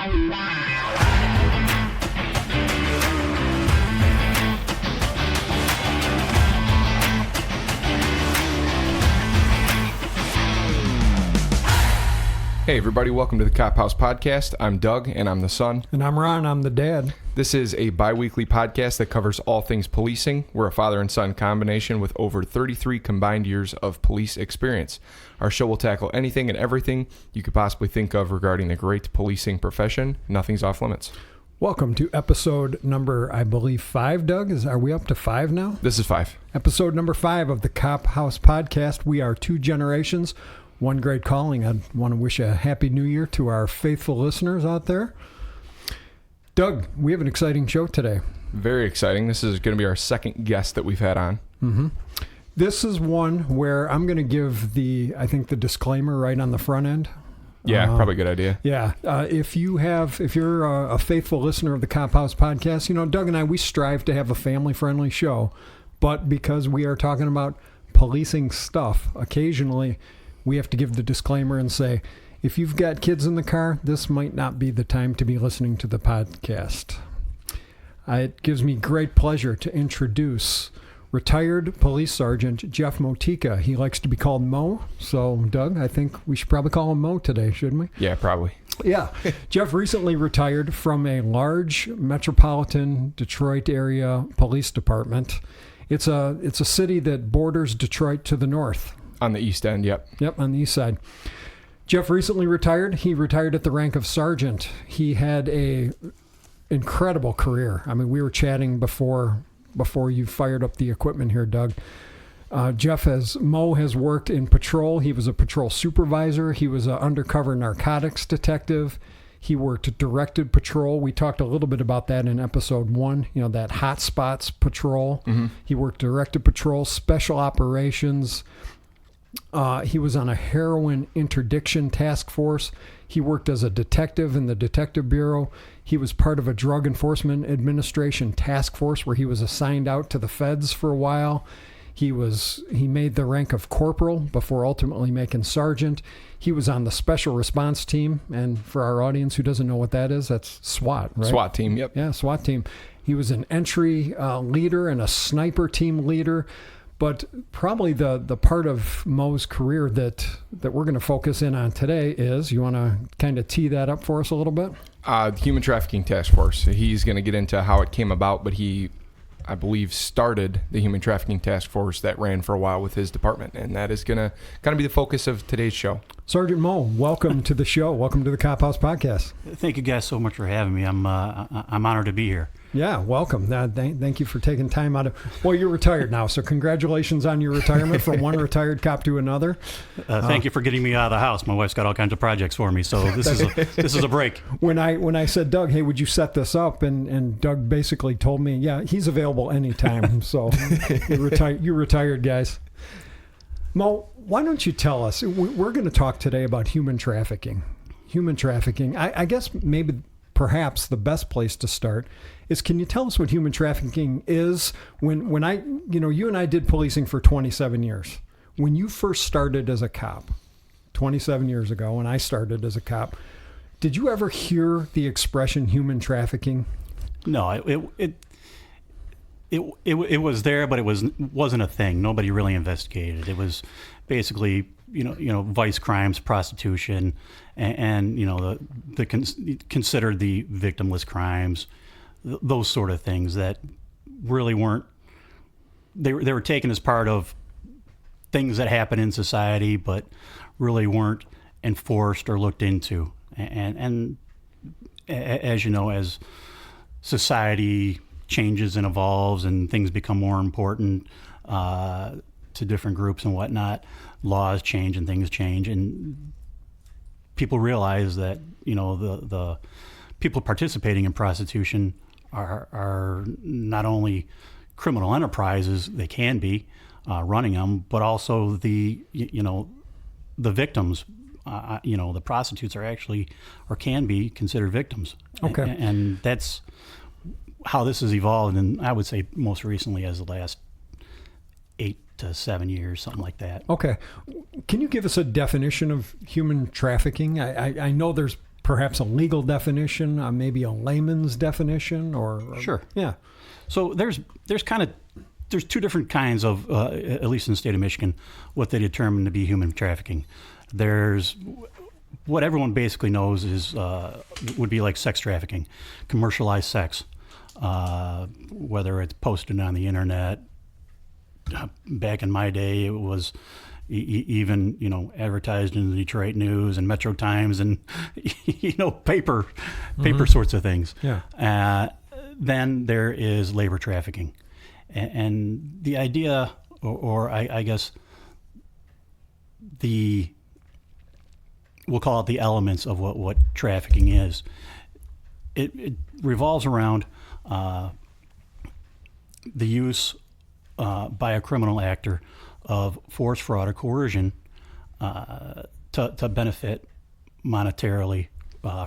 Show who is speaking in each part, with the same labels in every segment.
Speaker 1: Hey everybody, welcome to the Cop House Podcast. I'm Doug, and I'm the son.
Speaker 2: And I'm Ron, I'm the dad.
Speaker 1: This is a bi-weekly podcast that covers all things policing. We're a father and son combination with over 33 combined years of police experience. Our show will tackle anything and everything you could possibly think of regarding the great policing profession. Nothing's off limits.
Speaker 2: Welcome to episode number, I believe, 5, Doug. Are we up to 5 now?
Speaker 1: This is 5.
Speaker 2: Episode number 5 of the Cop House Podcast. We are 2 generations. One great calling. I want to wish a happy new year to our faithful listeners out there. Doug, we have an exciting show today.
Speaker 1: Very exciting. This is going to be our second guest that we've had on.
Speaker 2: Mm-hmm. This is one where I'm going to give the disclaimer right on the front end.
Speaker 1: Yeah, probably a good idea.
Speaker 2: Yeah. If you're a faithful listener of the Cop House Podcast, you know, Doug and I, we strive to have a family-friendly show. But because we are talking about policing stuff, occasionally we have to give the disclaimer and say, if you've got kids in the car, this might not be the time to be listening to the podcast. It gives me great pleasure to introduce retired Police Sergeant Jeff Motyka. He likes to be called Mo. So, Doug, I think we should probably call him Mo today, shouldn't we?
Speaker 1: Yeah, probably.
Speaker 2: Yeah. Jeff recently retired from a large metropolitan Detroit area police department. It's a city that borders Detroit to the north.
Speaker 1: On the east end, yep.
Speaker 2: Yep, on the east side. Jeff recently retired. He retired at the rank of sergeant. He had a incredible career. I mean, we were chatting before you fired up the equipment here, Doug. Mo has worked in patrol. He was a patrol supervisor. He was an undercover narcotics detective. He worked directed patrol. We talked a little bit about that in episode 1, you know, that hot spots patrol. Mm-hmm. He worked directed patrol, special operations. He was on a heroin interdiction task force. He worked as a detective in the Detective Bureau. He was part of a Drug Enforcement Administration task force where he was assigned out to the feds for a while. He made the rank of corporal before ultimately making sergeant. He was on the special response team, and for our audience who doesn't know what that is, that's SWAT, right?
Speaker 1: SWAT team, yep.
Speaker 2: Yeah, SWAT team. He was an entry leader and a sniper team leader. But probably the part of Mo's career that we're going to focus in on today is, you want to kind of tee that up for us a little bit?
Speaker 1: Human Trafficking Task Force. He's going to get into how it came about, but he, I believe, started the Human Trafficking Task Force that ran for a while with his department, and that is going to kind of be the focus of today's show. Sergeant
Speaker 2: Mo, welcome to the show. Welcome to the Cop House Podcast.
Speaker 3: Thank you guys so much for having me. I'm honored to be here.
Speaker 2: Yeah, welcome. Thank you for taking time out of... Well, you're retired now, so congratulations on your retirement from one retired cop to another.
Speaker 3: Thank you for getting me out of the house. My wife's got all kinds of projects for me, so this is a break.
Speaker 2: When I said, Doug, hey, would you set this up? And Doug basically told me, yeah, he's available anytime. So you're retired, guys. Mo, why don't you tell us? We're going to talk today about human trafficking. Human trafficking. I guess perhaps the best place to start is, can you tell us what human trafficking is? When you and I did policing for 27 years. When you first started as a cop, 27 years ago, when I started as a cop, did you ever hear the expression human trafficking?
Speaker 3: No, it was there, but it wasn't a thing. Nobody really investigated. It was basically vice crimes, prostitution, and considered the victimless crimes, those sort of things that really weren't. They were taken as part of things that happen in society, but really weren't enforced or looked into. And as you know, as society changes and evolves and things become more important to different groups and whatnot, laws change and things change, and people realize that the people participating in prostitution are not only criminal enterprises, they can be running them, but also the victims. The prostitutes are actually or can be considered victims.
Speaker 2: Okay,
Speaker 3: and that's how this has evolved, and I would say most recently as the last 8 to 7 years, something like that.
Speaker 2: Okay. Can you give us a definition of human trafficking? I know there's perhaps a legal definition, maybe a layman's definition, or
Speaker 3: Sure.
Speaker 2: Yeah.
Speaker 3: So there's two different kinds of, at least in the state of Michigan, what they determine to be human trafficking. There's what everyone basically knows is would be like sex trafficking, commercialized sex, whether it's posted on the internet. Back in my day, it was even advertised in the Detroit News and Metro Times and paper sorts of things.
Speaker 2: Yeah.
Speaker 3: Then there is labor trafficking, and the idea, or I guess we'll call it the elements of what trafficking is. It revolves around the use by a criminal actor of force, fraud, or coercion to benefit monetarily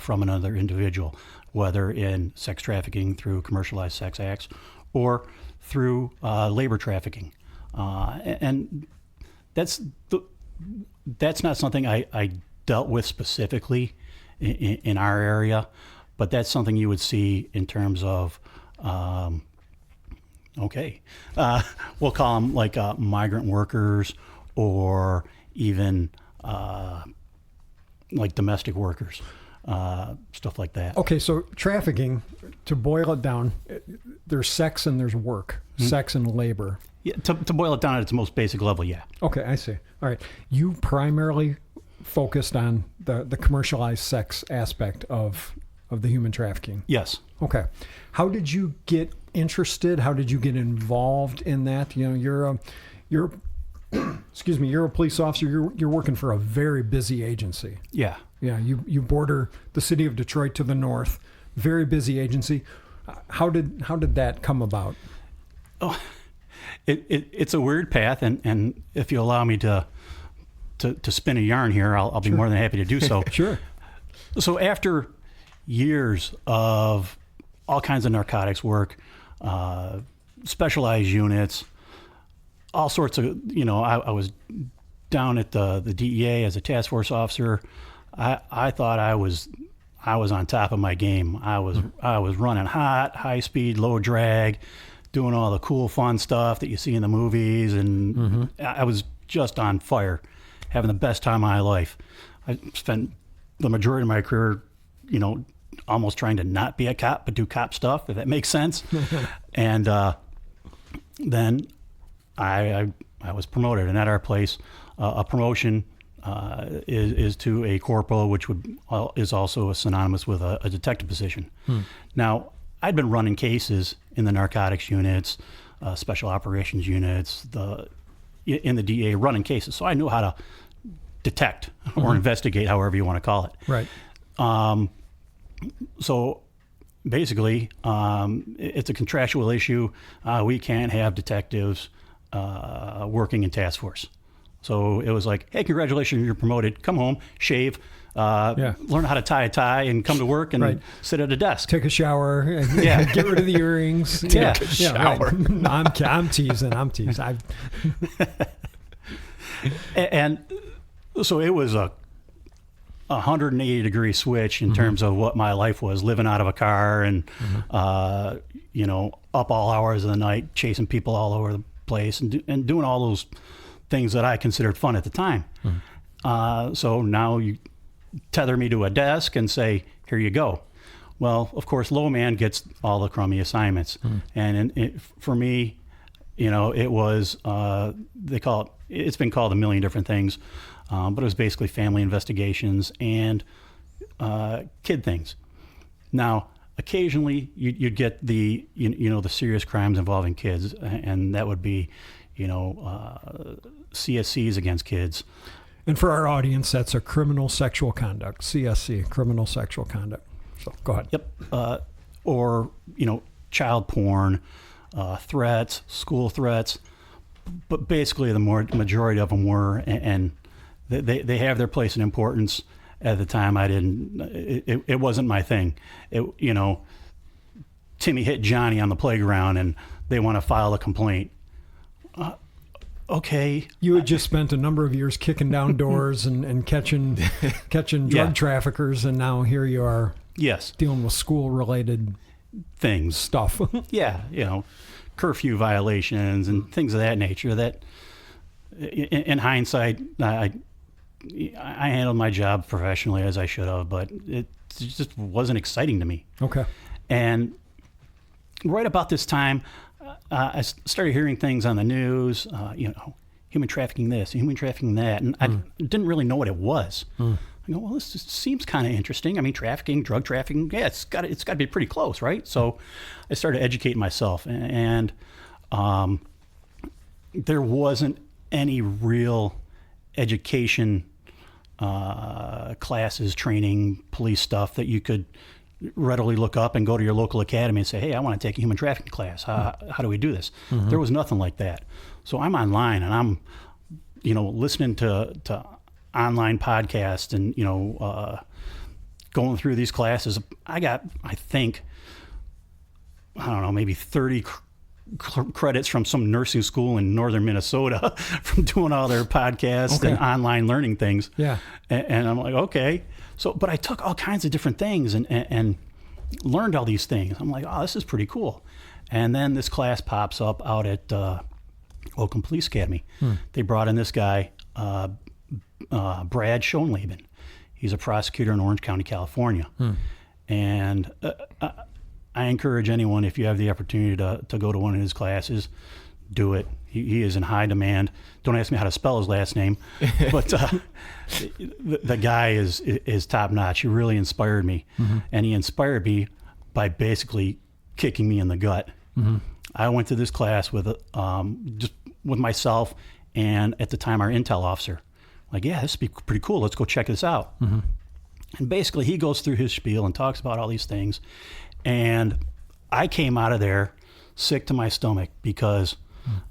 Speaker 3: from another individual, whether in sex trafficking through commercialized sex acts or through labor trafficking. And that's not something I dealt with specifically in our area, but that's something you would see in terms of we'll call them like migrant workers, or even like domestic workers, stuff like that.
Speaker 2: Okay, so trafficking, to boil it down, there's sex and there's work, sex and labor.
Speaker 3: Yeah, to boil it down at its most basic level, yeah.
Speaker 2: Okay, I see. All right. You primarily focused on the commercialized sex aspect of the human trafficking.
Speaker 3: Yes.
Speaker 2: Okay. How did you get interested? How did you get involved in that? You're excuse me, you're a police officer. You're working for a very busy agency.
Speaker 3: Yeah.
Speaker 2: Yeah. You border the city of Detroit to the north. Very busy agency. How did that come about?
Speaker 3: Oh, it's a weird path, and if you allow me to spin a yarn here, I'll be more than happy to do so.
Speaker 2: Sure. So
Speaker 3: after years of all kinds of narcotics work, specialized units, all sorts of, I was down at the DEA as a task force officer. I thought I was on top of my game. I was running hot, high speed, low drag, doing all the cool, fun stuff that you see in the movies, and I was just on fire, having the best time of my life. I spent the majority of my career, almost trying to not be a cop, but do cop stuff, if that makes sense. And then I was promoted, and at our place, a promotion is to a corporal, which is also synonymous with a detective position. Now, I'd been running cases in the narcotics units, special operations units, in the DA, running cases, so I knew how to detect or investigate, however you want to call it.
Speaker 2: Right.
Speaker 3: So basically, it's a contractual issue. We can't have detectives working in task force. So it was like, hey, congratulations, you're promoted. Come home, shave, learn how to tie a tie, and come to work and sit at a desk.
Speaker 2: Take a shower. Get rid of the earrings.
Speaker 3: Take
Speaker 1: a shower.
Speaker 2: Right. I'm teasing.
Speaker 3: And so it was a 180-degree switch in terms of what my life was, living out of a car and, up all hours of the night, chasing people all over the place and doing all those things that I considered fun at the time. So now you tether me to a desk and say, here you go. Well, of course, low man gets all the crummy assignments. And for me, it was, it's been called a million different things. But it was basically family investigations and kid things. Now, occasionally you'd get the the serious crimes involving kids, and that would be CSCs against kids.
Speaker 2: And for our audience, that's a criminal sexual conduct, CSC, criminal sexual conduct. So go ahead.
Speaker 3: Yep. Or child porn, threats, school threats, but basically the majority of them were and They have their place and importance. At the time, I didn't. It wasn't my thing. Timmy hit Johnny on the playground, and they want to file a complaint. okay.
Speaker 2: You had just spent a number of years kicking down doors and catching drug traffickers, and now here you are.
Speaker 3: Yes.
Speaker 2: Dealing with school-related
Speaker 3: things.
Speaker 2: Stuff.
Speaker 3: Yeah, curfew violations and things of that nature that, in hindsight, I handled my job professionally as I should have, but it just wasn't exciting to me.
Speaker 2: Okay.
Speaker 3: And right about this time, I started hearing things on the news, human trafficking this, human trafficking that, and I didn't really know what it was. I go, well, this just seems kind of interesting. I mean, trafficking, drug trafficking, yeah, it's got to be pretty close, right? So I started educating myself, and there wasn't any real education classes, training, police stuff that you could readily look up and go to your local academy and say, hey, I want to take a human trafficking class. How do we do this? There was nothing like that. So I'm online and I'm, listening to online podcasts and, going through these classes. I got, I think, maybe 30 credits from some nursing school in northern Minnesota from doing all their podcasts and online learning things.
Speaker 2: Yeah.
Speaker 3: And I'm like, okay. So, but I took all kinds of different things and learned all these things. I'm like, oh, this is pretty cool. And then this class pops up out at Oakland Police Academy. They brought in this guy, Brad Schoenleben. He's a prosecutor in Orange County, California. And I encourage anyone, if you have the opportunity to go to one of his classes, do it. He is in high demand. Don't ask me how to spell his last name, but the guy is top notch. He really inspired me, and he inspired me by basically kicking me in the gut. I went to this class with just with myself and at the time our intel officer. Like, yeah, this would be pretty cool. Let's go check this out. And basically, he goes through his spiel and talks about all these things, and I came out of there sick to my stomach because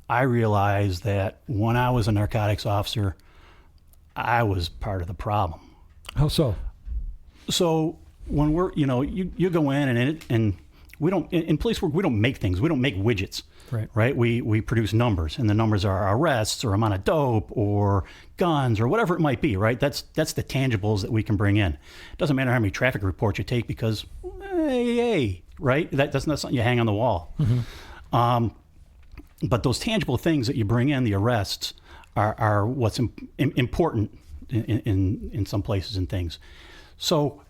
Speaker 3: I realized that when I was a narcotics officer, I was part of the problem.
Speaker 2: How so?
Speaker 3: So when we're, you go in and we don't, in police work, we don't make things. We don't make widgets, right? We produce numbers, and the numbers are arrests or amount of dope or guns or whatever it might be, right? That's the tangibles that we can bring in. It doesn't matter how many traffic reports you take because, hey, right? That's not something you hang on the wall. But those tangible things that you bring in, the arrests, are what's important in some places and things. So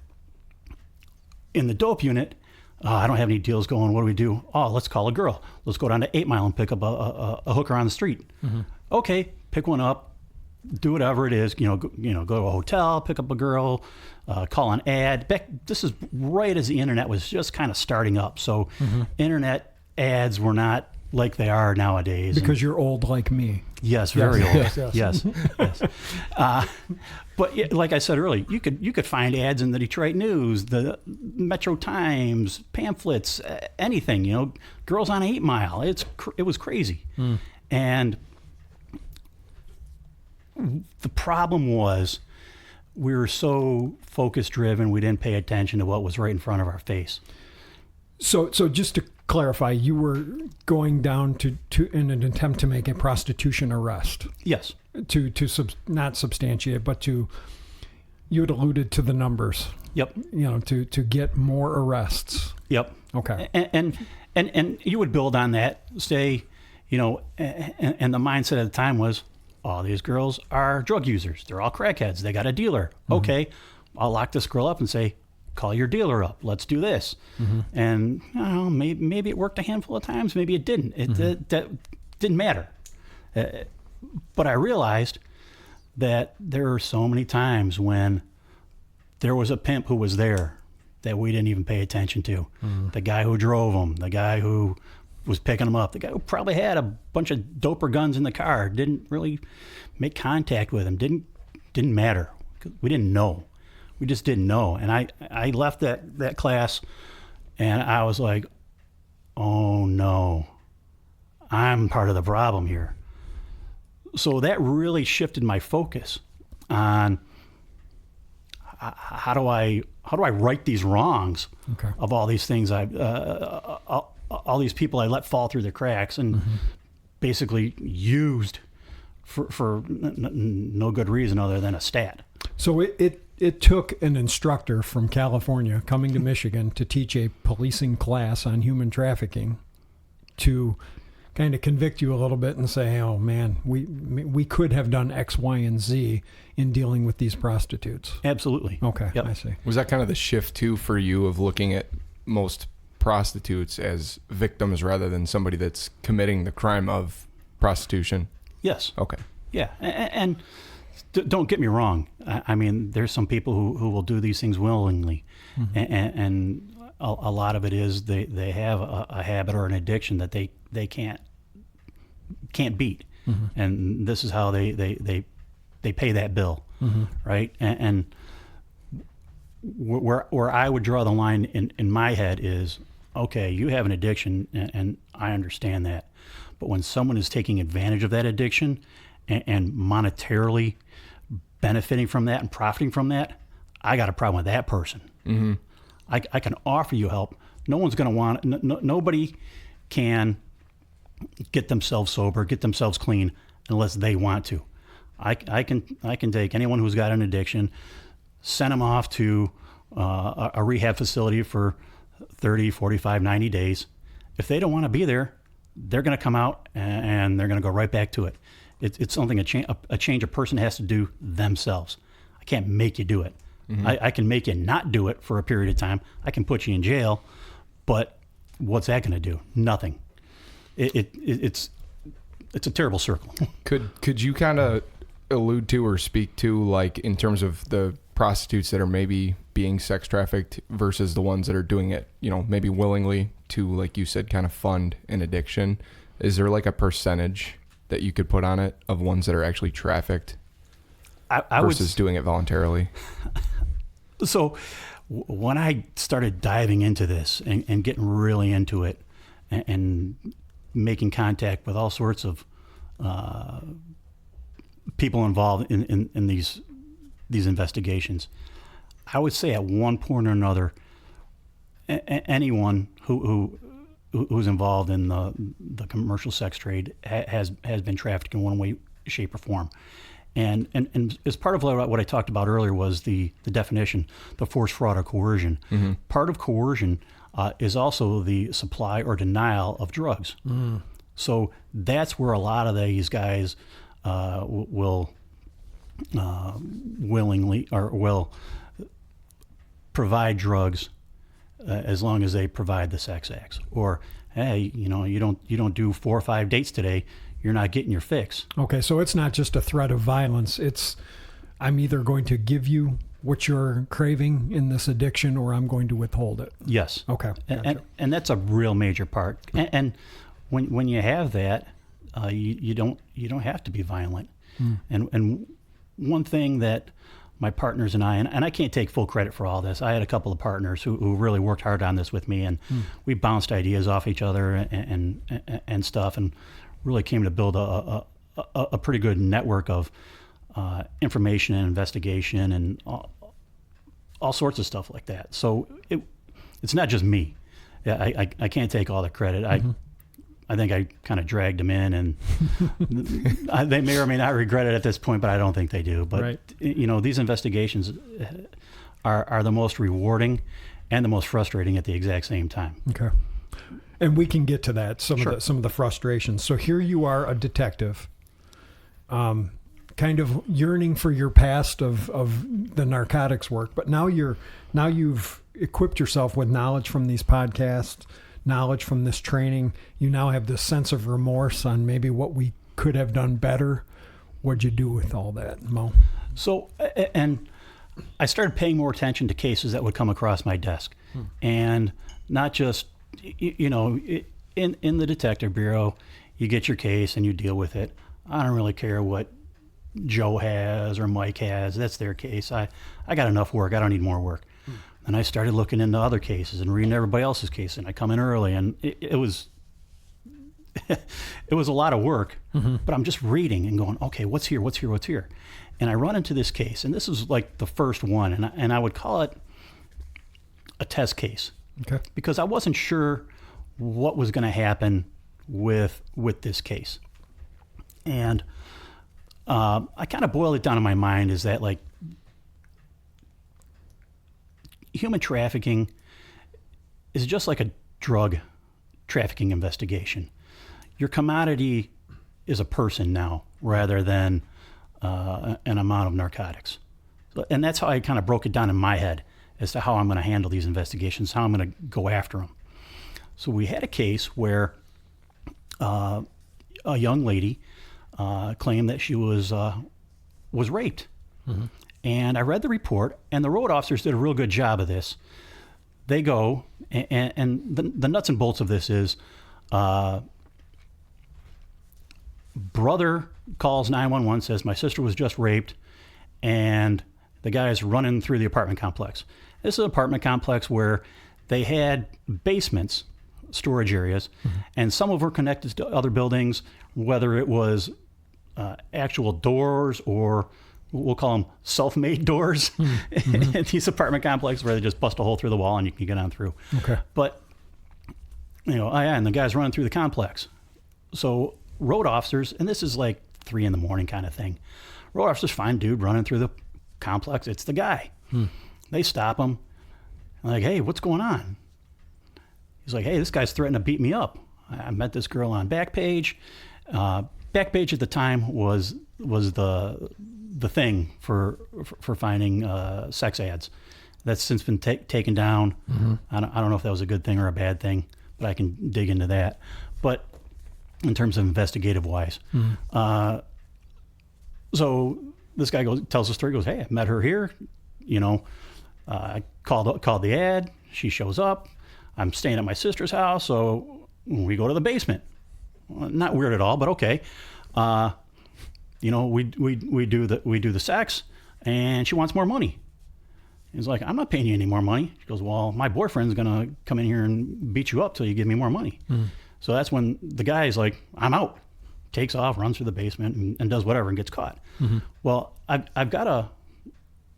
Speaker 3: in the dope unit, I don't have any deals going. What do we do? Oh, let's call a girl. Let's go down to 8 Mile and pick up a hooker on the street. Okay, pick one up, do whatever it is. Go to a hotel, pick up a girl, call an ad. This is right as the internet was just kind of starting up. So internet ads were not like they are nowadays.
Speaker 2: Because you're old like me.
Speaker 3: Yes, very old. Yes. But like I said earlier, you could find ads in the Detroit News, the Metro Times, pamphlets, anything. Girls on 8 Mile. It was crazy, and the problem was we were so focus driven, we didn't pay attention to what was right in front of our face.
Speaker 2: So just to clarify, you were going down to in an attempt to make a prostitution arrest.
Speaker 3: Yes.
Speaker 2: Not substantiate, but you had alluded to the numbers.
Speaker 3: Yep.
Speaker 2: To get more arrests.
Speaker 3: Yep.
Speaker 2: Okay.
Speaker 3: And you would build on that, say, and the mindset at the time was, all these girls are drug users. They're all crackheads. They got a dealer. Okay, I'll lock this girl up and say, call your dealer up. Let's do this. And maybe it worked a handful of times. Maybe it didn't. That didn't matter. But I realized that there are so many times when there was a pimp who was there that we didn't even pay attention to. The guy who drove them, the guy who was picking them up, the guy who probably had a bunch of dope or guns in the car, didn't really make contact with him. Didn't matter. We didn't know. We just didn't know. And I left that class and I was like, oh no, I'm part of the problem here. So that really shifted my focus on how do I right these wrongs of all these things all these people I let fall through the cracks and basically used for no good reason other than a stat.
Speaker 2: So it took an instructor from California coming to Michigan to teach a policing class on human trafficking to kind of convict you a little bit and say, oh man, we could have done X, Y, and Z in dealing with these prostitutes.
Speaker 3: Absolutely.
Speaker 2: Okay,
Speaker 3: Yep.
Speaker 2: I see.
Speaker 1: Was that kind of the shift too for you of looking at most prostitutes as victims rather than somebody that's committing the crime of prostitution?
Speaker 3: Yes.
Speaker 1: Okay.
Speaker 3: Yeah, and don't get me wrong. I mean, there's some people who will do these things willingly, and a lot of it is they have a habit or an addiction that they can't beat, and this is how they pay that bill, right? And where I would draw the line in my head is, okay, you have an addiction, and I understand that, but when someone is taking advantage of that addiction and monetarily benefiting from that and profiting from that, I got a problem with that person. Mm-hmm. I can offer you help. No one's going to want. Nobody can get themselves sober, get themselves clean, unless they want to. I can take anyone who's got an addiction, send them off to a rehab facility for 30, 45, 90 days. If they don't want to be there, they're going to come out and they're going to go right back to it. It's something a change a person has to do themselves. I can't make you do it. Mm-hmm. I can make you not do it for a period of time. I can put you in jail, but what's that going to do? Nothing. It's a terrible circle.
Speaker 1: Could you kind of allude to or speak to, like, in terms of the prostitutes that are maybe being sex trafficked versus the ones that are doing it, maybe willingly to, like you said, kind of fund an addiction? Is there like a percentage that you could put on it of ones that are actually trafficked versus doing it voluntarily?
Speaker 3: So when I started diving into this and getting really into it and making contact with all sorts of people involved in these investigations, I would say at one point or another, anyone who's involved in the commercial sex trade has been trafficked in one way, shape, or form. And as part of what I talked about earlier was the definition, the force, fraud, or coercion. Mm-hmm. Part of coercion is also the supply or denial of drugs. Mm. So that's where a lot of these guys will willingly or will provide drugs as long as they provide the sex acts. Or, hey, you don't do 4 or 5 dates today, you're not getting your fix. Okay,
Speaker 2: so it's not just a threat of violence. It's, I'm either going to give you what you're craving in this addiction, or I'm going to withhold it.
Speaker 3: Yes.
Speaker 2: Okay. Gotcha.
Speaker 3: And that's a real major part. And when you have that, you don't have to be violent. Mm. And one thing that my partners and I can't take full credit for all this. I had a couple of partners who really worked hard on this with me, and we bounced ideas off each other and stuff, and really came to build a pretty good network of information and investigation and all sorts of stuff like that. So it's not just me. Yeah, I can't take all the credit. Mm-hmm. I think I kind of dragged them in, and they may or may not regret it at this point, but I don't think they do. But right. These investigations are the most rewarding and the most frustrating at the exact same time.
Speaker 2: Okay. And we can get to that, some
Speaker 3: Sure.
Speaker 2: of the frustrations. So here you are, a detective, kind of yearning for your past of the narcotics work, but now you've equipped yourself with knowledge from these podcasts, knowledge from this training. You now have this sense of remorse on maybe what we could have done better. What'd you do with all that, Mo?
Speaker 3: So, and I started paying more attention to cases that would come across my desk, and not just, in the detective bureau, you get your case and you deal with it. I don't really care what Joe has or Mike has. That's their case. I got enough work. I don't need more work. And I started looking into other cases and reading everybody else's case, and I come in early, and it was it was a lot of work, but I'm just reading and going, okay, what's here? And I run into this case, and this is like the first one, and I would call it a test case.
Speaker 2: Okay.
Speaker 3: Because I wasn't sure what was going to happen with this case. And I kind of boiled it down in my mind is that, like, human trafficking is just like a drug trafficking investigation. Your commodity is a person now rather than an amount of narcotics. And that's how I kind of broke it down in my head as to how I'm going to handle these investigations, how I'm going to go after them. So we had a case where a young lady claimed that she was raped. Mm-hmm. And I read the report, and the road officers did a real good job of this. They go, and the nuts and bolts of this is brother calls 911, says, my sister was just raped, and the guy is running through the apartment complex. This is an apartment complex where they had basements, storage areas, mm-hmm. and some of them were connected to other buildings, whether it was actual doors or we'll call them self-made doors mm-hmm. in these apartment complexes where they just bust a hole through the wall and you can get on through.
Speaker 2: Okay.
Speaker 3: But, and the guy's running through the complex. So road officers, and this is like 3 a.m. kind of thing, road officers find dude running through the complex. It's the guy. They stop him. Like, hey, what's going on? He's like, hey, this guy's threatening to beat me up. I met this girl on Backpage. Backpage at the time was the thing for finding sex ads. That's since been taken down. Mm-hmm. I don't know if that was a good thing or a bad thing, but I can dig into that. But in terms of investigative wise, mm-hmm. So this guy tells the story. Goes, hey, I met her here. I called the ad. She shows up. I'm staying at my sister's house, so we go to the basement. Well, not weird at all, but okay. We do the sex, and she wants more money. He's like, I'm not paying you any more money. She goes, well, my boyfriend's gonna come in here and beat you up till you give me more money. So that's when the guy's like, I'm out. Takes off, runs through the basement, and does whatever and gets caught. Mm-hmm. Well, I've got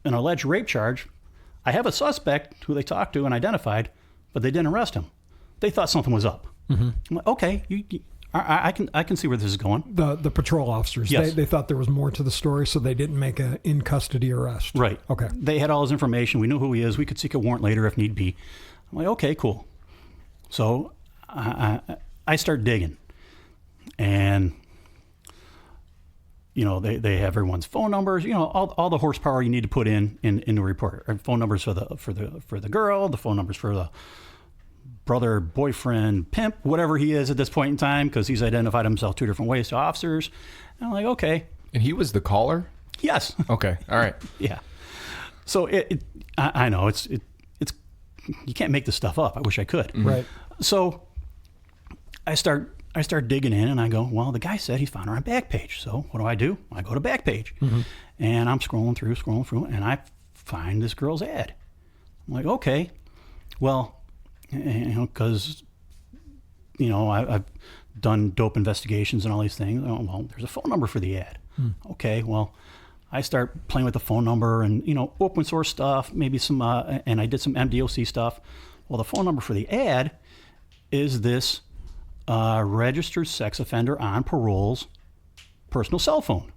Speaker 3: an alleged rape charge. I have a suspect who they talked to and identified, but they didn't arrest him. They thought something was up. Mm-hmm. I'm like, okay, I can see where this is going.
Speaker 2: The patrol officers,
Speaker 3: yes.
Speaker 2: they thought there was more to the story, so they didn't make an in-custody arrest.
Speaker 3: Right.
Speaker 2: Okay.
Speaker 3: They had all his information. We knew who he is. We could seek a warrant later if need be. I'm like, okay, cool. So I start digging. And, they have everyone's phone numbers, all the horsepower you need to put in the report. Phone numbers for the girl, the phone numbers for the brother, boyfriend, pimp, whatever he is at this point in time, because he's identified himself 2 different ways to officers. And I'm like, okay.
Speaker 1: And he was the caller?
Speaker 3: Yes.
Speaker 1: Okay. All right.
Speaker 3: Yeah. So I know it's you can't make this stuff up. I wish I could.
Speaker 2: Mm-hmm. Right.
Speaker 3: So I start digging in, and I go, well, the guy said he found her on Backpage. So what do? I go to Backpage, mm-hmm. and I'm scrolling through, and I find this girl's ad. I'm like, okay, well, because I've done dope investigations and all these things. Oh, well, there's a phone number for the ad. Okay, well, I start playing with the phone number and open source stuff, maybe some, and I did some MDOC stuff. Well, the phone number for the ad is this registered sex offender on parole's personal cell phone.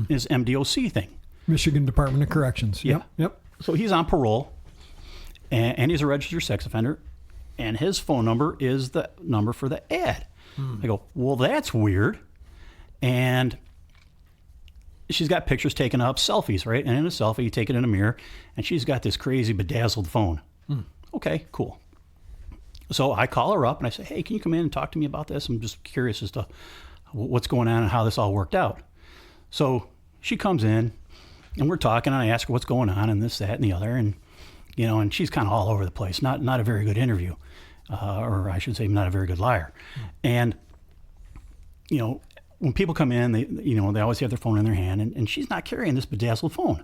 Speaker 3: Is MDOC thing.
Speaker 2: Michigan Department of Corrections.
Speaker 3: Yeah.
Speaker 2: Yep.
Speaker 3: So he's on parole, and he's a registered sex offender. And his phone number is the number for the ad. I go, well, that's weird. And she's got pictures taken up, selfies, right? And in a selfie, you take it in a mirror, and she's got this crazy bedazzled phone. Okay, cool. So I call her up, and I say, hey, can you come in and talk to me about this? I'm just curious as to what's going on and how this all worked out. So she comes in, and we're talking, and I ask her what's going on and this, that, and the other. And and she's kind of all over the place. Not a very good interview, or I should say, not a very good liar. And when people come in, they always have their phone in their hand, and she's not carrying this bedazzled phone.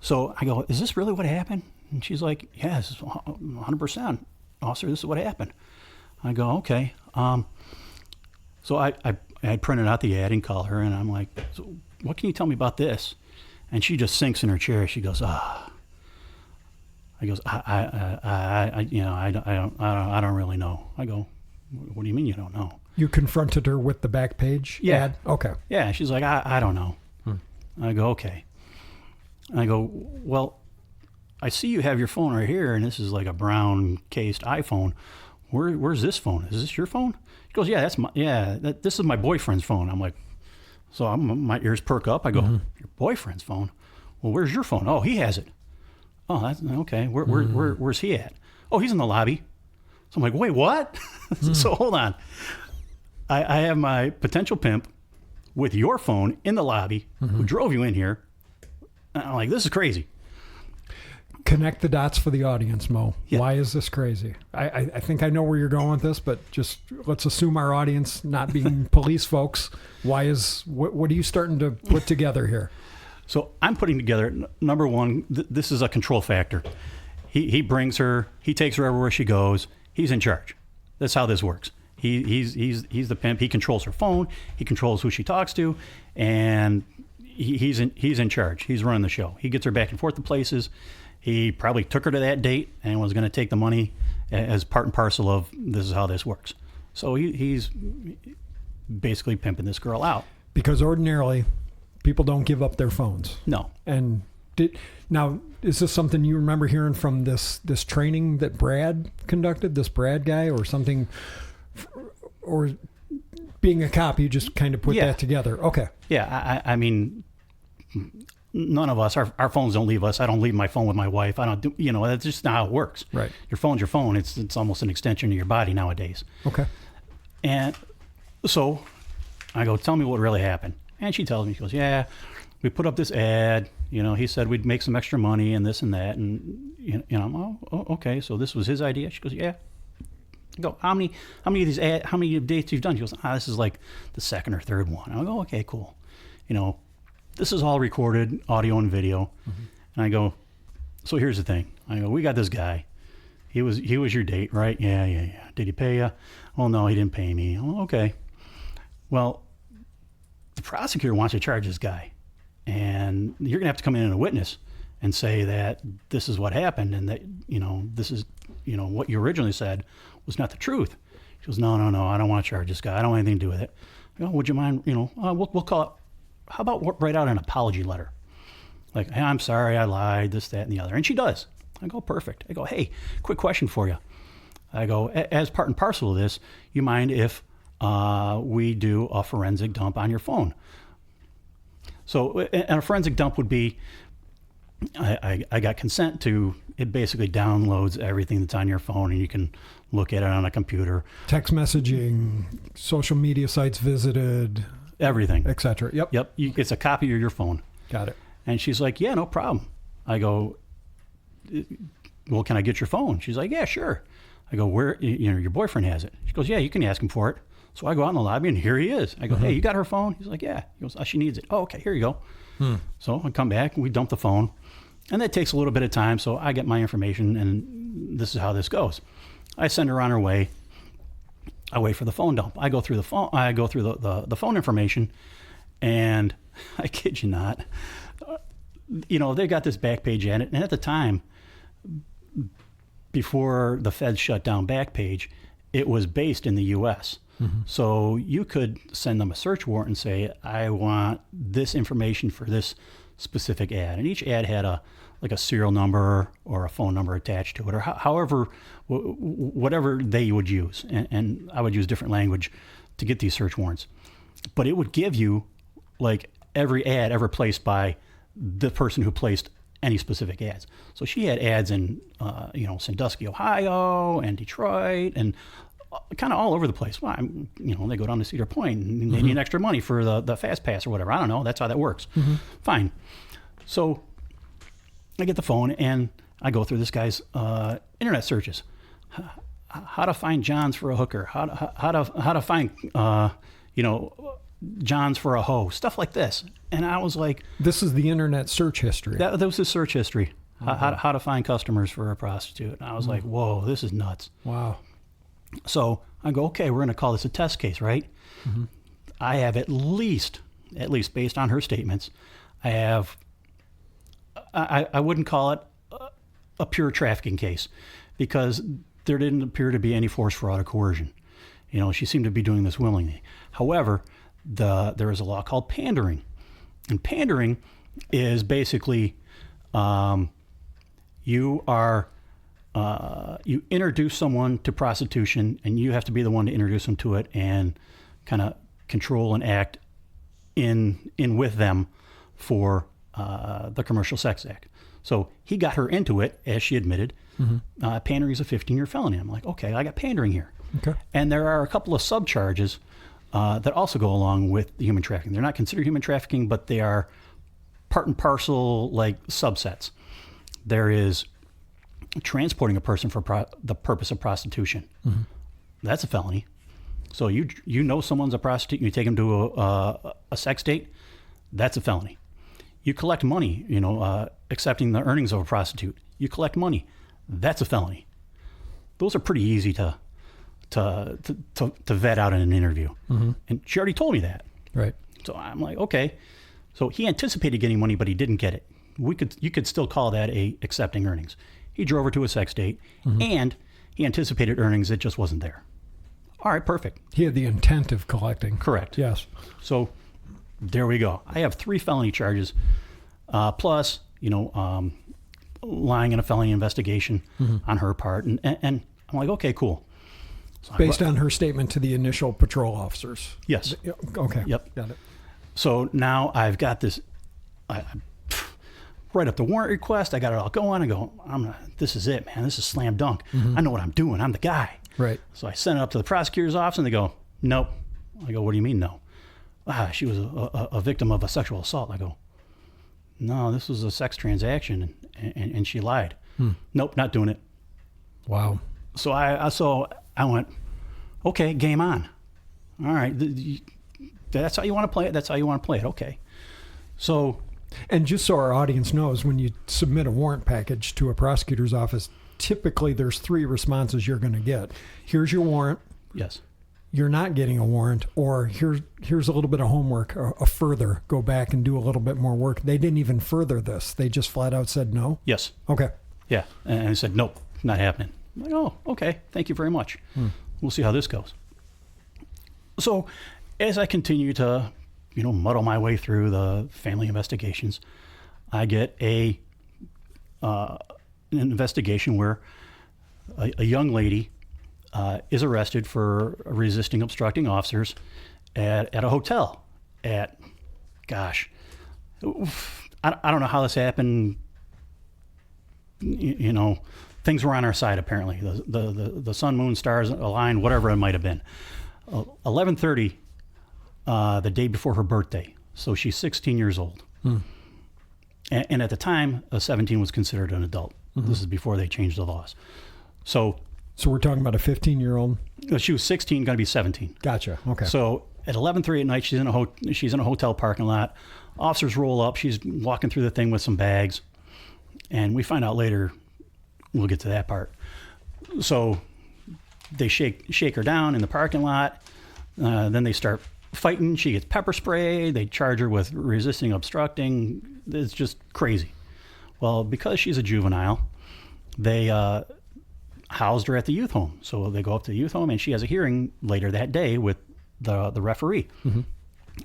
Speaker 3: So I go, is this really what happened? And she's like, yeah, this is 100%, officer. This is what happened. I go, okay. So I printed out the ad and call her, and I'm like, so what can you tell me about this? And she just sinks in her chair. She goes, I goes, I don't really know. I go, What do you mean you don't know?
Speaker 2: You confronted her with the back page ad? Okay.
Speaker 3: Yeah, she's like, I don't know. I go, okay. I go, well, I see you have your phone right here, and this is like a brown cased iPhone. Where's this phone? Is this your phone? She goes, yeah, this is my boyfriend's phone. I'm like, so my ears perk up. I go, your boyfriend's phone? Well, where's your phone? Oh, he has it. Oh, that's okay. Where's he at? Oh, he's in the lobby. So I'm like, wait, what? So hold on. I have my potential pimp with your phone in the lobby who drove you in here. And I'm like, this is crazy.
Speaker 2: Connect the dots for the audience, Mo. Yeah. Why is this crazy? I think I know where you're going with this, but just let's assume our audience not being police folks. What are you starting to put together here?
Speaker 3: So I'm putting together, number one, this is a control factor. He brings her, he takes her everywhere she goes. He's in charge. That's how this works. He's the pimp. He controls her phone. He controls who she talks to, and he's in charge. He's running the show. He gets her back and forth to places. He probably took her to that date and was going to take the money as part and parcel of this is how this works. So he's basically pimping this girl out.
Speaker 2: Because ordinarily, people don't give up their phones.
Speaker 3: No.
Speaker 2: And now, is this something you remember hearing from this training that Brad conducted, this Brad guy, or something, or being a cop, you just kind of put that together? Okay.
Speaker 3: Yeah, I mean, none of us, our phones don't leave us. I don't leave my phone with my wife. I don't do, that's just not how it works.
Speaker 2: Right.
Speaker 3: Your phone's your phone. It's almost an extension of your body nowadays.
Speaker 2: Okay.
Speaker 3: And so I go, tell me what really happened. And she tells me, she goes, yeah, we put up this ad. He said we'd make some extra money and this and that. And, I'm, oh, okay. So this was his idea. She goes, yeah. I go, how many of these how many dates you've done? She goes, this is like the second or third one. I go, okay, cool. This is all recorded, audio and video. And I go, so here's the thing. I go, we got this guy. He was your date, right? Yeah. Did he pay you? Oh, no, he didn't pay me. Oh, okay. Well, the prosecutor wants to charge this guy. And you're going to have to come in and a witness and say that this is what happened and that, this is, what you originally said was not the truth. She goes, no, I don't want to charge this guy. I don't want anything to do with it. I go, would you mind, we'll call it, how about write out an apology letter? Like, hey, I'm sorry, I lied, this, that, and the other. And she does. I go, perfect. I go, hey, quick question for you. I go, as part and parcel of this, you mind if we do a forensic dump on your phone? So, and a forensic dump would be, I got consent to, it basically downloads everything that's on your phone and you can look at it on a computer.
Speaker 2: Text messaging, social media sites visited.
Speaker 3: Everything.
Speaker 2: Et cetera. Yep.
Speaker 3: It's a copy of your phone.
Speaker 2: Got it.
Speaker 3: And she's like, yeah, no problem. I go, well, can I get your phone? She's like, yeah, sure. I go, where, your boyfriend has it. She goes, yeah, you can ask him for it. So I go out in the lobby and here he is. I go, hey, you got her phone? He's like, yeah. He goes, she needs it. Oh, okay, here you go. So I come back and we dump the phone. And that takes a little bit of time. So I get my information and this is how this goes. I send her on her way. I wait for the phone dump. I go through the phone. I go through the phone information, and I kid you not, they got this Backpage in it. And at the time, before the feds shut down Backpage, it was based in the U.S. So you could send them a search warrant and say, I want this information for this specific ad. And each ad had a serial number or a phone number attached to it, or however, whatever they would use. And I would use different language to get these search warrants. But it would give you like every ad ever placed by the person who placed any specific ads. So she had ads in, Sandusky, Ohio, and Detroit, and kind of all over the place. Well, they go down to Cedar Point and they need extra money for the Fast Pass or whatever. I don't know. That's how that works. Fine. So I get the phone and I go through this guy's internet searches. How to find Johns for a hooker? How to find Johns for a hoe? Stuff like this. And I was like,
Speaker 2: this is the internet search history.
Speaker 3: That was his search history. How to find customers for a prostitute. And I was like, whoa, this is nuts.
Speaker 2: Wow.
Speaker 3: So I go, okay, we're going to call this a test case, right? I have at least based on her statements, I wouldn't call it a pure trafficking case because there didn't appear to be any force, fraud, or coercion. She seemed to be doing this willingly. However, there is a law called pandering. And pandering is basically you introduce someone to prostitution, and you have to be the one to introduce them to it and kind of control and act in with them for the Commercial Sex Act. So he got her into it, as she admitted. Pandering is a 15-year felony. I'm like, okay, I got pandering here.
Speaker 2: Okay.
Speaker 3: And there are a couple of subcharges that also go along with the human trafficking. They're not considered human trafficking, but they are part and parcel, like subsets. There is transporting a person for the purpose of prostitution. That's a felony. So you know someone's a prostitute, you take them to a sex date, that's a felony. You collect money, accepting the earnings of a prostitute. You collect money, that's a felony. Those are pretty easy to vet out in an interview. And she already told me that.
Speaker 2: Right.
Speaker 3: So I'm like, okay. So he anticipated getting money, but he didn't get it. You could still call that a accepting earnings. He drove her to a sex date, and he anticipated earnings. It just wasn't there. All right, perfect.
Speaker 2: He had the intent of collecting.
Speaker 3: Correct.
Speaker 2: Yes.
Speaker 3: So there we go. I have 3 felony charges, plus, lying in a felony investigation on her part. And I'm like, okay, cool. So
Speaker 2: Based on her statement to the initial patrol officers.
Speaker 3: Yes.
Speaker 2: Okay.
Speaker 3: Yep.
Speaker 2: Got it.
Speaker 3: So now I've got this, I write up the warrant request. I got it all going. I go, this is it, man. This is slam dunk. I know what I'm doing. I'm the guy.
Speaker 2: Right.
Speaker 3: So I sent it up to the prosecutor's office, and they go, nope. I go, what do you mean, no? She was a victim of a sexual assault. I go, no, this was a sex transaction, and she lied. Nope, not doing it.
Speaker 2: Wow.
Speaker 3: So I went, okay, game on. All right, that's how you want to play it. That's how you want to play it. Okay. So,
Speaker 2: and just so our audience knows, when you submit a warrant package to a prosecutor's office, typically there's 3 responses you're going to get. Here's your warrant.
Speaker 3: Yes.
Speaker 2: You're not getting a warrant, or here's a little bit of homework, a further, go back and do a little bit more work. They didn't even further this. They just flat out said no?
Speaker 3: Yes.
Speaker 2: Okay.
Speaker 3: Yeah. And I said, nope, not happening. I'm like, oh, okay. Thank you very much. We'll see how this goes. So as I continue to, muddle my way through the family investigations, I get an investigation where a young lady is arrested for resisting obstructing officers at a hotel at, gosh, I don't know how this happened. Things were on our side, apparently. The sun, moon, stars aligned, whatever it might have been. 11:30, the day before her birthday. So she's 16 years old. And at the time, 17 was considered an adult. This is before they changed the laws. So
Speaker 2: we're talking about a 15-year-old?
Speaker 3: She was 16, going to be 17.
Speaker 2: Gotcha. Okay.
Speaker 3: So at 11:30 at night, she's in a hotel parking lot. Officers roll up. She's walking through the thing with some bags. And we find out later, we'll get to that part. So they shake her down in the parking lot. Then they start fighting. She gets pepper spray. They charge her with resisting obstructing. It's just crazy. Well, because she's a juvenile, they housed her at the youth home. So they go up to the youth home, and she has a hearing later that day with the referee.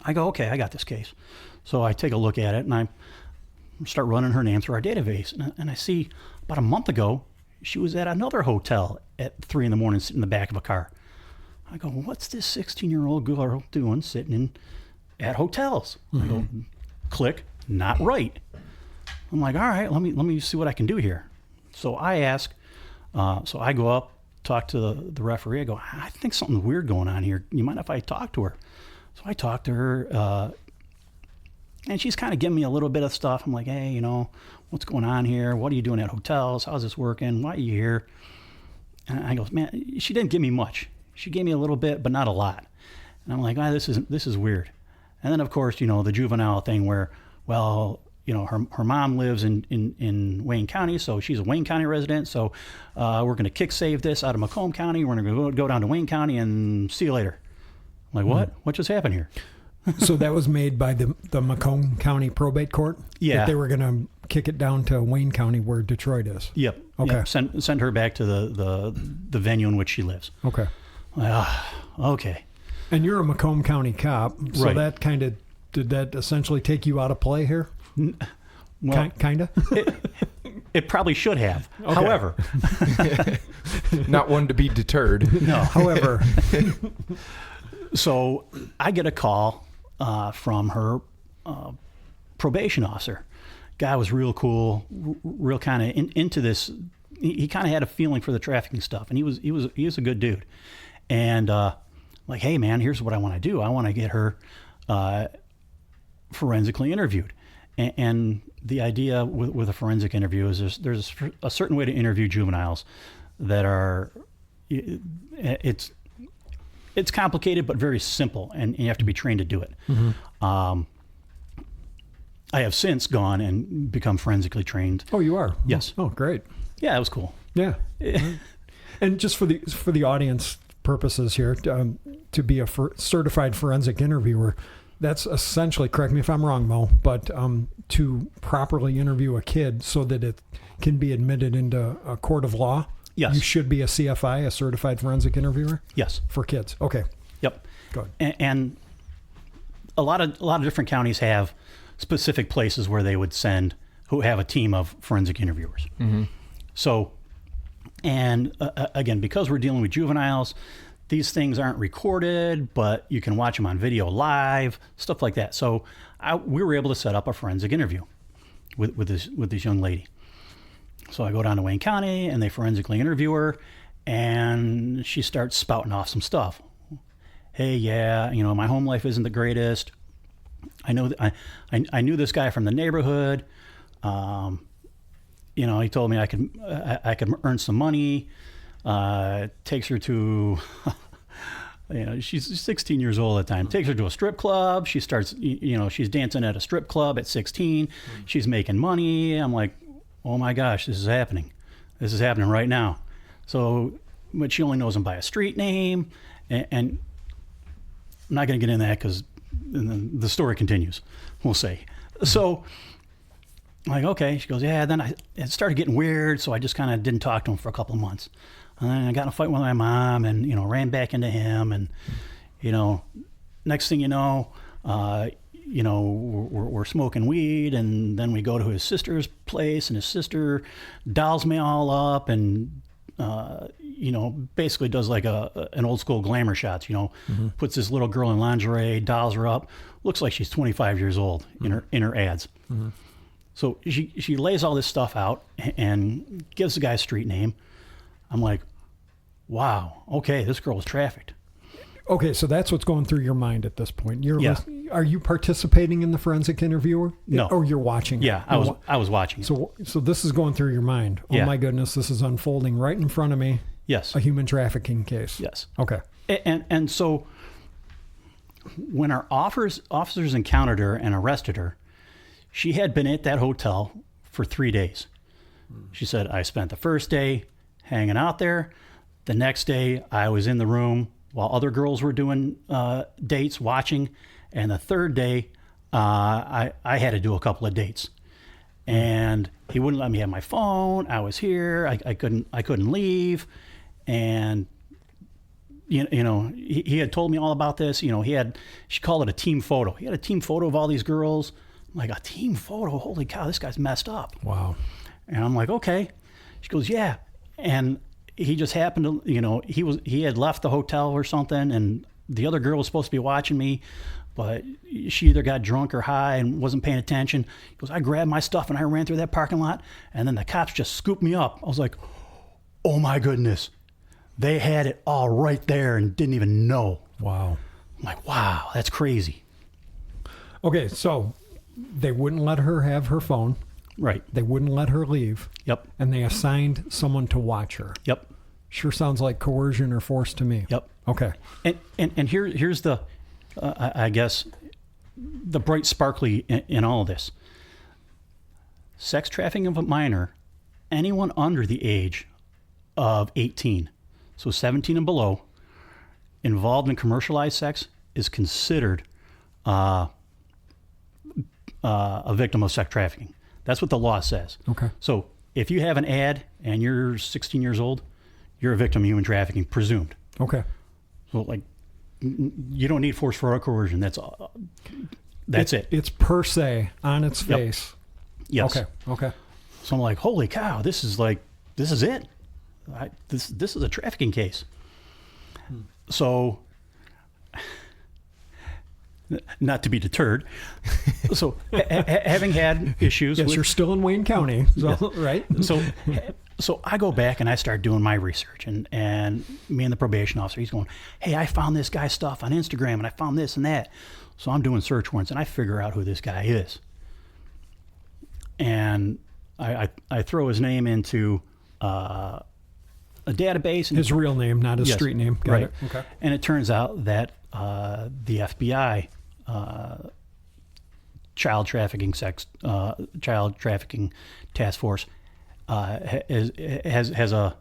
Speaker 3: I go, okay, I got this case. So I take a look at it, and I start running her name through our database. And I see about a month ago, she was at another hotel at 3 a.m. sitting in the back of a car. I go, what's this 16-year-old girl doing sitting at hotels? I go, click, not right. I'm like, all right, let me see what I can do here. So I ask, I go up, talk to the referee. I go, I think something's weird going on here. You mind if I talk to her? So I talk to her, and she's kind of giving me a little bit of stuff. I'm like, hey, what's going on here? What are you doing at hotels? How's this working? Why are you here? And I go, man, she didn't give me much. She gave me a little bit, but not a lot. And I'm like, this is weird. And then, of course, the juvenile thing where, well, her mom lives in Wayne County, so she's a Wayne County resident. So we're going to kick save this out of Macomb County. We're going to go down to Wayne County and see you later. I'm like, what? What just happened here?
Speaker 2: So that was made by the Macomb County probate court?
Speaker 3: Yeah.
Speaker 2: That they were going to kick it down to Wayne County where Detroit is?
Speaker 3: Yep.
Speaker 2: Okay.
Speaker 3: Yep. Send her back to the venue in which she lives.
Speaker 2: Okay.
Speaker 3: Okay.
Speaker 2: And you're a Macomb County cop, so
Speaker 3: Right.
Speaker 2: that did that essentially take you out of play here?
Speaker 3: Well,
Speaker 2: Kind of?
Speaker 3: it probably should have.
Speaker 2: Okay.
Speaker 3: However,
Speaker 1: Not one to be deterred.
Speaker 3: no.
Speaker 2: However,
Speaker 3: So I get a call from her probation officer. Guy was real cool, real kind of into this. He kind of had a feeling for the trafficking stuff, and he was a good dude. And like, hey man, here's what I want to do. I want to get her forensically interviewed. And the idea with a forensic interview is there's a certain way to interview juveniles that are it's complicated but very simple, and you have to be trained to do it. Mm-hmm. I have since gone and become forensically trained.
Speaker 2: oh, you are?
Speaker 3: Yes.
Speaker 2: Oh, great.
Speaker 3: Yeah, that was cool.
Speaker 2: Yeah. And just for the audience purposes here, to be a certified forensic interviewer, that's essentially, correct me if I'm wrong, Mo, but to properly interview a kid so that it can be admitted into a court of law,
Speaker 3: Yes.
Speaker 2: you should be a CFI, a certified forensic interviewer?
Speaker 3: Yes.
Speaker 2: For kids. Okay.
Speaker 3: Yep.
Speaker 2: Go ahead.
Speaker 3: And a lot of different counties have specific places where they would send who have a team of forensic interviewers. Mm-hmm. So, and again, because we're dealing with juveniles, these things aren't recorded, but you can watch them on video live, stuff like that. So we were able to set up a forensic interview with this young lady. So I go down to Wayne County and they forensically interview her, and she starts spouting off some stuff. Hey, yeah, my home life isn't the greatest. I know I knew this guy from the neighborhood. He told me I could earn some money. Takes her to, she's 16 years old at the time. Takes her to a strip club. She starts, she's dancing at a strip club at 16. She's making money. I'm like, oh my gosh, this is happening. This is happening right now. So, but she only knows him by a street name, and I'm not going to get into that because the story continues. We'll say. So, I'm like, okay. She goes, yeah. Then it started getting weird, so I just kind of didn't talk to him for a couple of months. And then I got in a fight with my mom, and ran back into him, and next thing you know, we're smoking weed, and then we go to his sister's place, and his sister dolls me all up, and basically does like an old school glamour shots. Puts this little girl in lingerie, dolls her up, looks like she's 25 years old in her ads. Mm-hmm. So she lays all this stuff out and gives the guy a street name. I'm like, wow, okay, this girl was trafficked.
Speaker 2: Okay, so that's what's going through your mind at this point.
Speaker 3: Yeah.
Speaker 2: Are you participating in the forensic interviewer?
Speaker 3: No.
Speaker 2: Or you're watching?
Speaker 3: Yeah, I was watching.
Speaker 2: So this is going through your mind. Oh
Speaker 3: Yeah.
Speaker 2: my goodness, this is unfolding right in front of me.
Speaker 3: Yes.
Speaker 2: A human trafficking case.
Speaker 3: Yes.
Speaker 2: Okay.
Speaker 3: And so when our officers encountered her and arrested her, she had been at that hotel for 3 days. She said, I spent the first day hanging out there. The next day, I was in the room while other girls were doing dates, watching. And the third day, I had to do a couple of dates. And he wouldn't let me have my phone. I was here. I couldn't leave. And he had told me all about this. She called it a team photo. He had a team photo of all these girls. I'm like, a team photo? Holy cow, this guy's messed up.
Speaker 2: Wow.
Speaker 3: And I'm like, okay. She goes, yeah. And he just happened to, he had left the hotel or something, and the other girl was supposed to be watching me, but she either got drunk or high and wasn't paying attention. He goes, I grabbed my stuff and I ran through that parking lot, and then the cops just scooped me up. I was like, oh my goodness. They had it all right there and didn't even know.
Speaker 2: Wow.
Speaker 3: I'm like, wow, that's crazy.
Speaker 2: Okay, so they wouldn't let her have her phone.
Speaker 3: Right.
Speaker 2: They wouldn't let her leave.
Speaker 3: Yep.
Speaker 2: And they assigned someone to watch her.
Speaker 3: Yep.
Speaker 2: Sure sounds like coercion or force to me.
Speaker 3: Yep.
Speaker 2: Okay.
Speaker 3: And here's the, I guess, the bright sparkly in all of this. Sex trafficking of a minor, anyone under the age of 18, so 17 and below, involved in commercialized sex is considered a victim of sex trafficking. That's what the law says.
Speaker 2: Okay.
Speaker 3: So if you have an ad and you're 16 years old, you're a victim of human trafficking, presumed.
Speaker 2: Okay.
Speaker 3: So like, you don't need force for coercion. That's it.
Speaker 2: It's per se on its face.
Speaker 3: Yes.
Speaker 2: Okay.
Speaker 3: So I'm like, holy cow, this is it. This is a trafficking case. So, not to be deterred. So, having had issues.
Speaker 2: Yes,
Speaker 3: with,
Speaker 2: you're still in Wayne County, so, right?
Speaker 3: So I go back and I start doing my research, and me and the probation officer, he's going, hey, I found this guy's stuff on Instagram, and I found this and that. So I'm doing search warrants, and I figure out who this guy is. And I throw his name into a database. And
Speaker 2: his real name, not his street name. Got it. Okay.
Speaker 3: And it turns out that the FBI child trafficking task force has a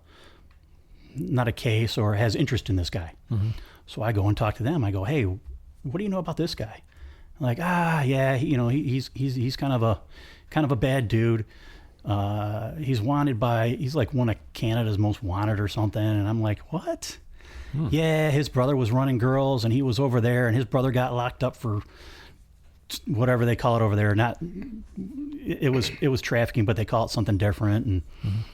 Speaker 3: not a case or has interest in this guy. Mm-hmm. So I go and talk to them. I go, hey, what do you know about this guy? I'm like, yeah, he's kind of a bad dude. He's like one of Canada's most wanted or something. And I'm like, what? Yeah, his brother was running girls and he was over there, and his brother got locked up for whatever they call it over there. It was trafficking, but they call it something different. And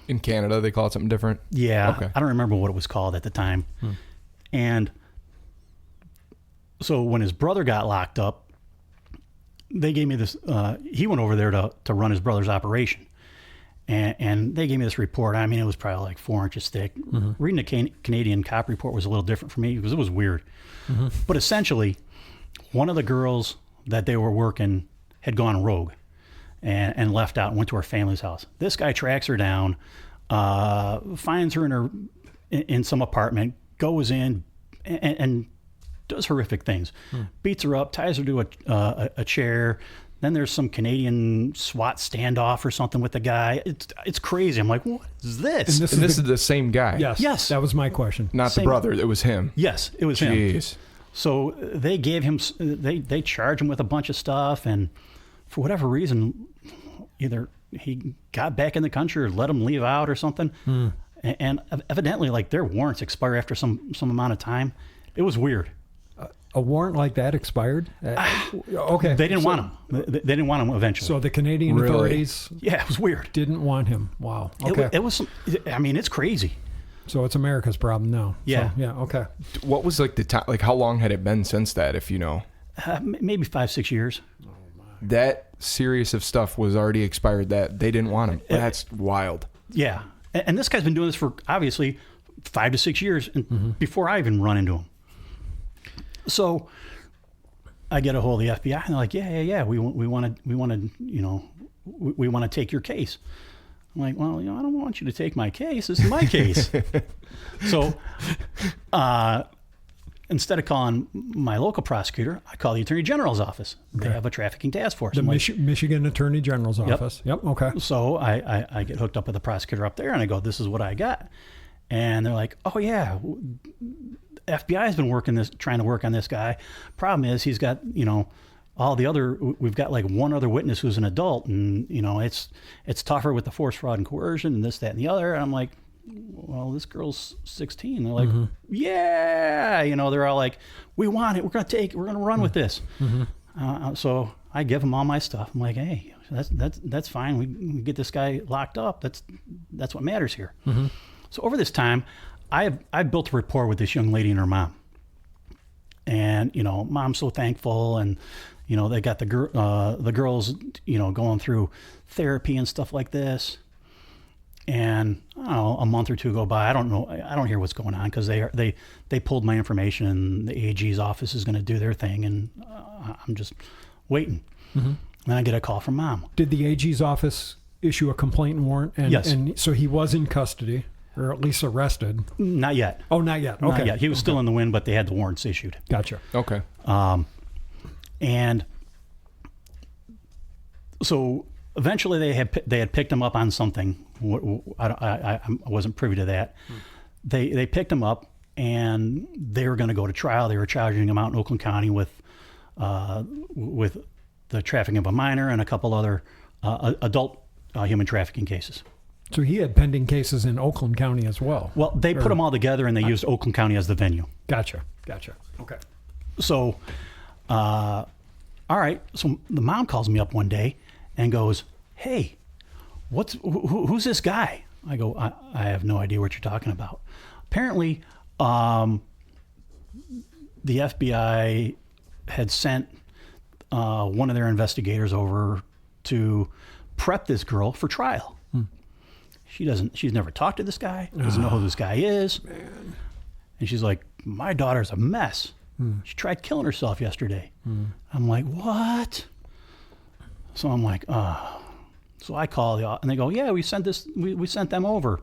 Speaker 1: in Canada, they call it something different.
Speaker 3: Yeah.
Speaker 1: Okay.
Speaker 3: I don't remember what it was called at the time. And so when his brother got locked up, they gave me this, he went over there to run his brother's operation. And they gave me this report. I mean, it was probably like 4 inches thick. Mm-hmm. Reading the Canadian cop report was a little different for me because it was weird. Mm-hmm. But essentially, one of the girls that they were working had gone rogue and left out and went to her family's house. This guy tracks her down, finds her in some apartment, goes in and does horrific things. Beats her up, ties her to a chair. Then there's some Canadian SWAT standoff or something with the guy. It's crazy. I'm like, what is this?
Speaker 1: And this is the same guy.
Speaker 2: Yes. That was my question.
Speaker 1: Not the brother. It was him.
Speaker 3: Yes, it was him. So they gave him, they charged him with a bunch of stuff, and for whatever reason, either he got back in the country or let him leave out or something. And evidently, like, their warrants expire after some amount of time. It was weird.
Speaker 2: A warrant like that expired? Okay.
Speaker 3: They didn't want him. They didn't want him eventually.
Speaker 2: So the Canadian authorities
Speaker 3: yeah, it was weird.
Speaker 2: Didn't want him. Wow. Okay.
Speaker 3: It was I mean, it's crazy.
Speaker 2: So it's America's problem now.
Speaker 3: Yeah.
Speaker 2: So, yeah, okay.
Speaker 1: What was like the time, like how long had it been since that, if you know?
Speaker 3: Maybe 5-6 years.
Speaker 2: Oh, my.
Speaker 1: That serious of stuff was already expired that they didn't want him. That's wild.
Speaker 3: Yeah. And this guy's been doing this for obviously 5 to 6 years before I even run into him. So I get a hold of the FBI, and they're like, yeah, we want to take your case. I'm like, well, I don't want you to take my case. This is my case. So instead of calling my local prosecutor, I call the Attorney General's office. They have a trafficking task force.
Speaker 2: The Michigan Attorney General's office. Yep. Okay.
Speaker 3: So I get hooked up with the prosecutor up there, and I go, this is what I got. And they're like, oh, yeah, FBI has been trying to work on this guy. Problem is, he's got, we've got like one other witness who's an adult, and, it's tougher with the force, fraud, and coercion, and this, that, and the other. And I'm like, well, this girl's 16. They're like, yeah, they're all like, we want it. We're going to run with this. So I give them all my stuff. I'm like, hey, that's fine. We get this guy locked up. That's what matters here. So over this time, I built a rapport with this young lady and her mom. And, mom's so thankful. And, they got the girls, going through therapy and stuff like this. And I don't know, a month or two go by. I don't hear what's going on because they pulled my information, and the AG's office is going to do their thing. And I'm just waiting. And I get a call from mom.
Speaker 2: Did the AG's office issue a complaint and warrant?
Speaker 3: Yes.
Speaker 2: And so he was in custody, or at least arrested?
Speaker 3: Not yet.
Speaker 2: Oh, not yet. Okay.
Speaker 3: Not yet. He was still in the wind, but they had the warrants issued.
Speaker 2: Gotcha.
Speaker 1: Okay.
Speaker 3: And so eventually they had picked him up on something. I wasn't privy to that. They picked him up, and they were going to go to trial. They were charging him out in Oakland County with the trafficking of a minor and a couple other adult human trafficking cases.
Speaker 2: So he had pending cases in Oakland County as well.
Speaker 3: Well, they put them all together and they used Oakland County as the venue.
Speaker 2: Gotcha. Okay.
Speaker 3: So, all right. So the mom calls me up one day and goes, "Hey, who's this guy?" I go, I have no idea what you're talking about. Apparently, the FBI had sent one of their investigators over to prep this girl for trial. She's never talked to this guy, doesn't know who this guy is. Man. And she's like, "My daughter's a mess. She tried killing herself yesterday." I'm like, "What?" So I'm like, So I call and they go, "Yeah, we sent them over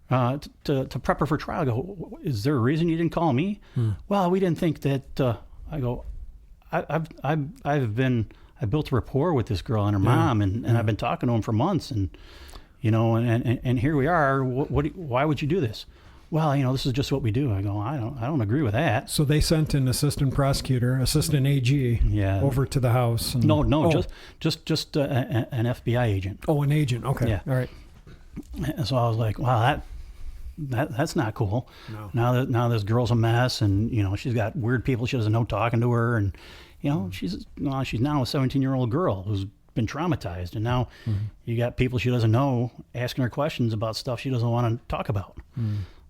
Speaker 3: to prep her for trial." I go, "Is there a reason you didn't call me?" "Well, we didn't think that." I go, I built a rapport with this girl and her mom, and I've been talking to them for months, and and here we are. Why would you do this? "Well, this is just what we do." I go, I don't agree with that.
Speaker 2: So they sent an assistant prosecutor, assistant AG, over to the house. And,
Speaker 3: just an FBI agent.
Speaker 2: Oh, an agent. Okay.
Speaker 3: Yeah.
Speaker 2: All right.
Speaker 3: And so I was like, wow, that's not cool.
Speaker 2: No.
Speaker 3: Now this girl's a mess, and she's got weird people she doesn't know talking to her, and she's now a 17-year-old girl who's been traumatized, and now you got people she doesn't know asking her questions about stuff she doesn't want to talk about.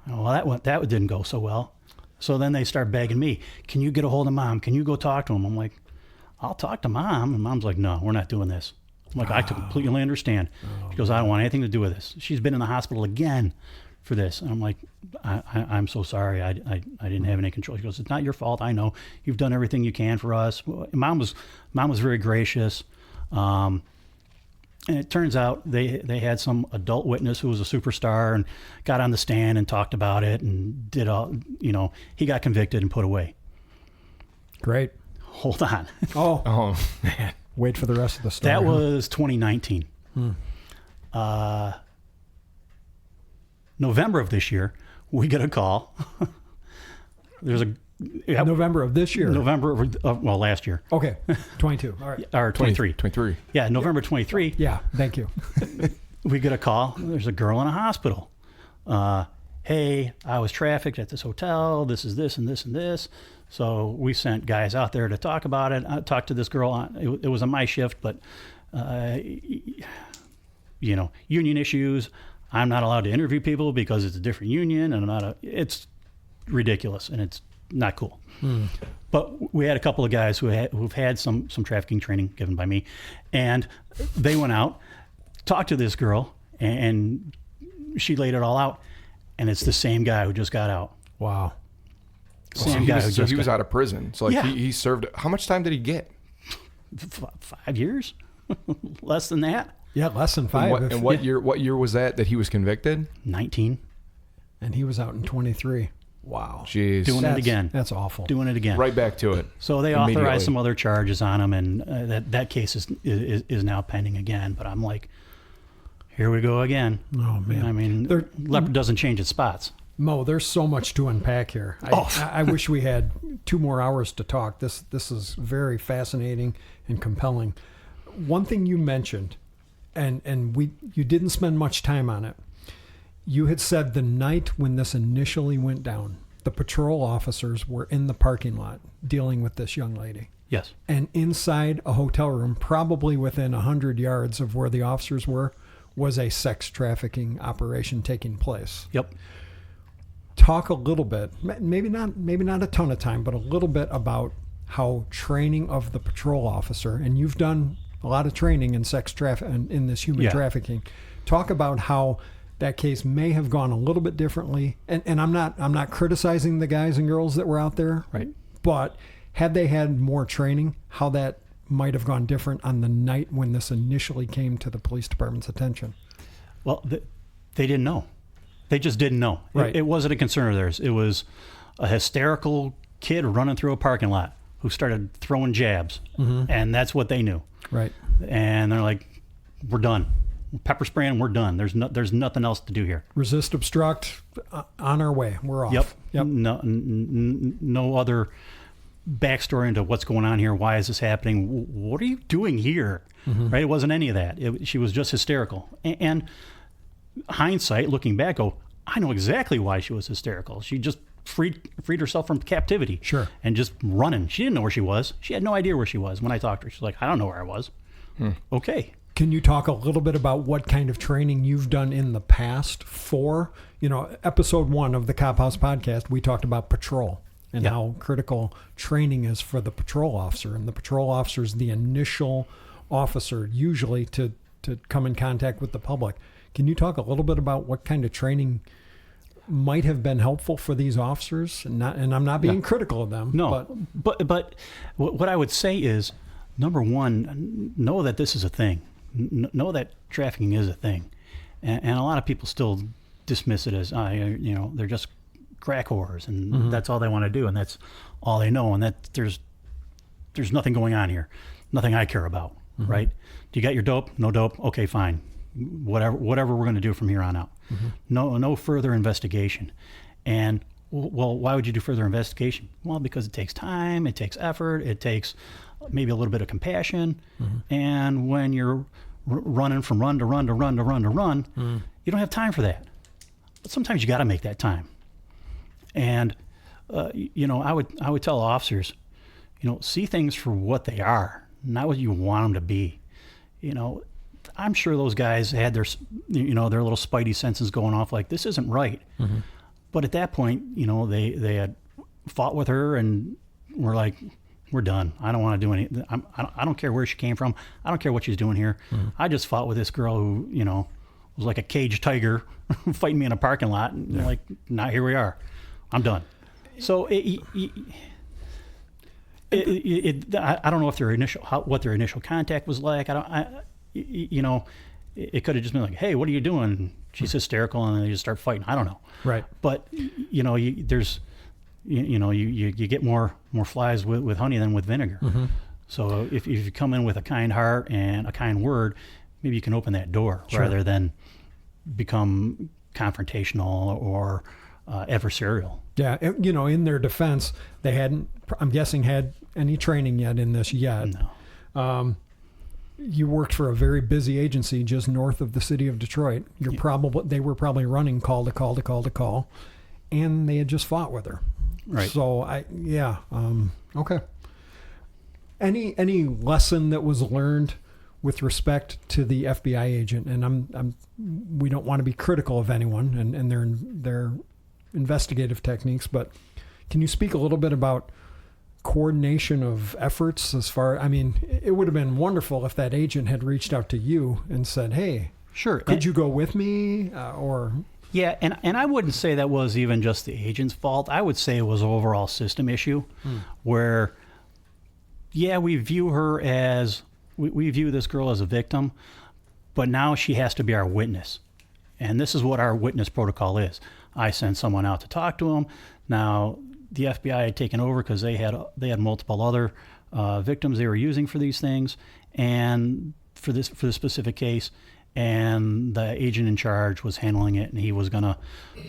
Speaker 3: Well, that didn't go so well. So then they start begging me, "Can you get a hold of Mom? Can you go talk to him?" I'm like, "I'll talk to Mom." And Mom's like, "No, we're not doing this." I'm like, "I completely understand." She goes, "I don't want anything to do with this." She's been in the hospital again for this. And I'm like, I'm so sorry. I didn't have any control. She goes, "It's not your fault. I know. You've done everything you can for us." Mom was very gracious. And it turns out they had some adult witness who was a superstar and got on the stand and talked about it and did all, he got convicted and put away.
Speaker 2: Great.
Speaker 3: Hold on.
Speaker 2: Oh man. Wait for the rest of the story.
Speaker 3: That was 2019. November of this year, we get a call.
Speaker 2: November of this year.
Speaker 3: Last year.
Speaker 2: Okay, 22. All right.
Speaker 3: Or 23.
Speaker 1: 23.
Speaker 3: Yeah, November 23.
Speaker 2: Yeah, thank you.
Speaker 3: We get a call. There's a girl in a hospital. "Hey, I was trafficked at this hotel. This is this and this and this." So we sent guys out there to talk about it. I talked to this girl. It was on my shift, but union issues. I'm not allowed to interview people because it's a different union, and it's ridiculous, and it's not cool. But we had a couple of guys who've had some trafficking training given by me, and they went out, talked to this girl, and she laid it all out, and it's the same guy who just got out.
Speaker 2: Wow.
Speaker 1: Same guy. So he was out of prison. So he served. How much time did he get?
Speaker 3: 5 years, less than that.
Speaker 2: Yeah, less than 5.
Speaker 1: And what year was that he was convicted?
Speaker 3: 19.
Speaker 2: And he was out in 23. Wow.
Speaker 1: Jeez.
Speaker 3: Doing it again.
Speaker 2: That's awful.
Speaker 3: Doing it again.
Speaker 1: Right back to it.
Speaker 3: So they authorized some other charges on him, and that case is now pending again. But I'm like, here we go again.
Speaker 2: Oh, man.
Speaker 3: I mean, leopard doesn't change its spots.
Speaker 2: Mo, there's so much to unpack here. I wish we had 2 more hours to talk. This is very fascinating and compelling. One thing you mentioned, and you didn't spend much time on it. You had said the night when this initially went down, the patrol officers were in the parking lot dealing with this young lady.
Speaker 3: Yes.
Speaker 2: And inside a hotel room, probably within 100 yards of where the officers were, was a sex trafficking operation taking place.
Speaker 3: Yep.
Speaker 2: Talk a little bit, maybe not a ton of time, but a little bit about how training of the patrol officer, and you've done a lot of training in sex trafficking, in this human trafficking. Talk about how that case may have gone a little bit differently. And I'm not criticizing the guys and girls that were out there.
Speaker 3: Right.
Speaker 2: But had they had more training, how that might have gone different on the night when this initially came to the police department's attention.
Speaker 3: Well, they didn't know. They just didn't know.
Speaker 2: Right.
Speaker 3: It wasn't a concern of theirs. It was a hysterical kid running through a parking lot who started throwing jabs. And that's what they knew.
Speaker 2: Right.
Speaker 3: And they're like, we're done. Pepper spraying, we're done. There's nothing else to do here.
Speaker 2: Resist, obstruct, on our way. We're off.
Speaker 3: Yep. No other backstory into what's going on here. Why is this happening? What are you doing here? Right? It wasn't any of that. She was just hysterical. And hindsight, looking back, go, I know exactly why she was hysterical. She just freed herself from captivity.
Speaker 2: Sure.
Speaker 3: And just running. She didn't know where she was. She had no idea where she was. When I talked to her, she's like, I don't know where I was. Okay.
Speaker 2: Can you talk a little bit about what kind of training you've done in the past for, episode 1 of the Cop House podcast, we talked about patrol and how critical training is for the patrol officer. And the patrol officer is the initial officer usually to come in contact with the public. Can you talk a little bit about what kind of training might have been helpful for these officers? And I'm not being critical of them.
Speaker 3: No, but what I would say is, number one, know that this is a thing. Know that trafficking is a thing. And a lot of people still dismiss it as, they're just crack whores, and that's all they want to do, and that's all they know, and that there's nothing going on here, nothing I care about, right? Do you got your dope? No dope? Okay, fine. Whatever we're going to do from here on out. No further investigation. And, well, why would you do further investigation? Well, because it takes time, it takes effort, it takes maybe a little bit of compassion. And when you're running from run to run to run to run to run, you don't have time for that. But sometimes you got to make that time. And, I would tell officers, see things for what they are, not what you want them to be. I'm sure those guys had their little spidey senses going off like, this isn't right. But at that point, they had fought with her and were like, we're done. I don't want to do anything. I don't care where she came from. I don't care what she's doing here. I just fought with this girl who, was like a caged tiger fighting me in a parking lot. And like, now here we are. I'm done. So I don't know if what their initial contact was like. It could have just been like, hey, what are you doing? She's hysterical, and they just start fighting. I don't know.
Speaker 2: Right.
Speaker 3: But you get more flies with honey than with vinegar. So if you come in with a kind heart and a kind word, maybe you can open that door rather than become confrontational or adversarial.
Speaker 2: Yeah, in their defense, they hadn't, I'm guessing, had any training yet in this yet.
Speaker 3: No.
Speaker 2: You worked for a very busy agency just north of the city of Detroit. They were probably running call to call to call to call, and they had just fought with her.
Speaker 3: Right.
Speaker 2: So okay. Any lesson that was learned with respect to the FBI agent? And we don't want to be critical of anyone and their investigative techniques, but can you speak a little bit about coordination of efforts it would have been wonderful if that agent had reached out to you and said, hey,
Speaker 3: sure,
Speaker 2: could you go with me?
Speaker 3: Yeah, and I wouldn't say that was even just the agent's fault. I would say it was an overall system issue where, we view her as, we view this girl as a victim, but now she has to be our witness. And this is what our witness protocol is. I send someone out to talk to him. Now, the FBI had taken over because they had multiple other victims they were using for these things, and for this specific case, and the agent in charge was handling it, and he was going to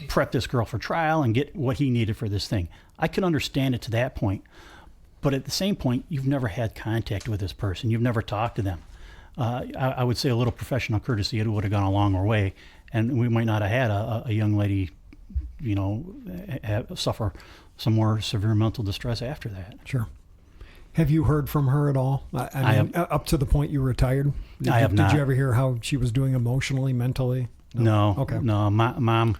Speaker 3: prep this girl for trial and get what he needed for this thing. I could understand it to that point, but at the same point, you've never had contact with this person. You've never talked to them. I would say a little professional courtesy, it would have gone a longer way, and we might not have had a young lady, suffer some more severe mental distress after that.
Speaker 2: Sure. Have you heard from her at all? I mean, up to the point you retired?
Speaker 3: I have not.
Speaker 2: Did you ever hear how she was doing emotionally, mentally?
Speaker 3: No.
Speaker 2: Okay.
Speaker 3: No, my mom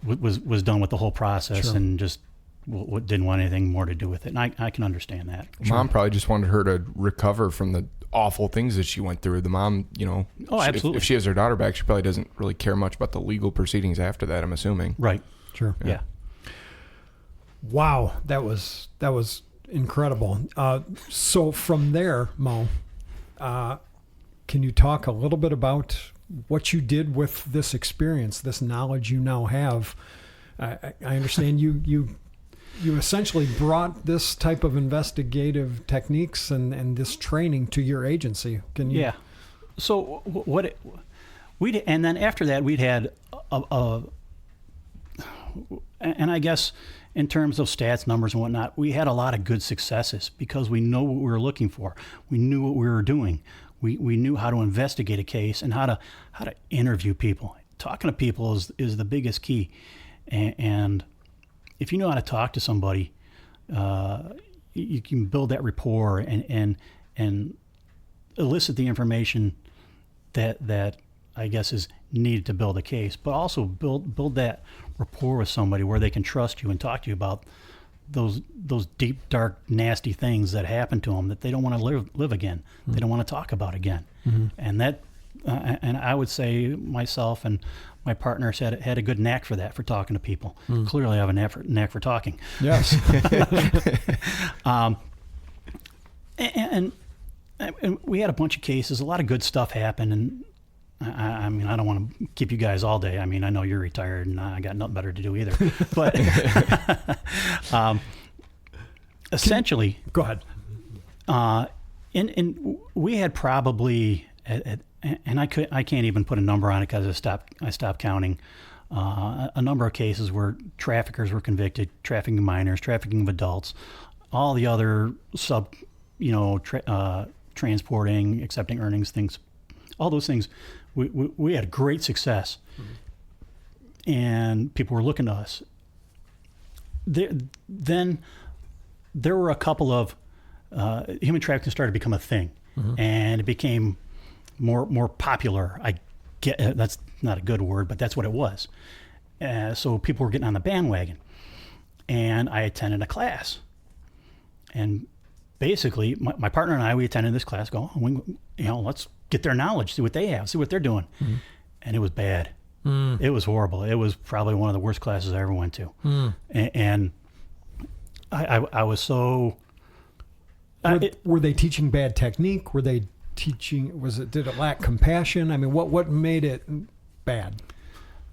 Speaker 3: was done with the whole process and just didn't want anything more to do with it. And I can understand that.
Speaker 1: Mom probably just wanted her to recover from the awful things that she went through. The mom,
Speaker 3: Oh, absolutely.
Speaker 1: If she has her daughter back, she probably doesn't really care much about the legal proceedings after that, I'm assuming.
Speaker 3: Right.
Speaker 2: Sure.
Speaker 3: Yeah.
Speaker 2: Wow, that was incredible. So from there, Mo, can you talk a little bit about what you did with this experience, this knowledge you now have? I understand you essentially brought this type of investigative techniques and this training to your agency. Can you?
Speaker 3: Yeah. So and then after that we'd had and I guess in terms of stats, numbers, and whatnot, we had a lot of good successes because we know what we were looking for. We knew what we were doing. We knew how to investigate a case and how to interview people. Talking to people is the biggest key. And if you know how to talk to somebody, you can build that rapport and elicit the information that I guess is needed to build a case, but also build that rapport with somebody where they can trust you and talk to you about those deep, dark, nasty things that happen to them that they don't want to live again. Mm-hmm. They don't want to talk about again. Mm-hmm. And that, and I would say myself and my partners had a good knack for that, for talking to people. Mm. Clearly, I have a knack for talking.
Speaker 2: Yes.
Speaker 3: And we had a bunch of cases. A lot of good stuff happened, and I mean, I don't want to keep you guys all day. I mean, I know you're retired, and I got nothing better to do either. But essentially,
Speaker 2: go ahead.
Speaker 3: And we had probably, and I can't even put a number on it because I stopped counting. A number of cases where traffickers were convicted, trafficking minors, trafficking of adults, all the other transporting, accepting earnings things, all those things. We had great success, mm-hmm. and people were looking to us. Then there were a couple of human trafficking started to become a thing, mm-hmm. and it became more popular. I get that's not a good word, but that's what it was. So people were getting on the bandwagon, and I attended a class, and basically my partner and I, we attended this class. Let's get their knowledge, see what they have, see what they're doing. Mm-hmm. And it was bad. Mm. It was horrible. It was probably one of the worst classes I ever went to. Mm. And I was so...
Speaker 2: Were they teaching bad technique? Were they teaching... Did it lack compassion? I mean, what made it bad?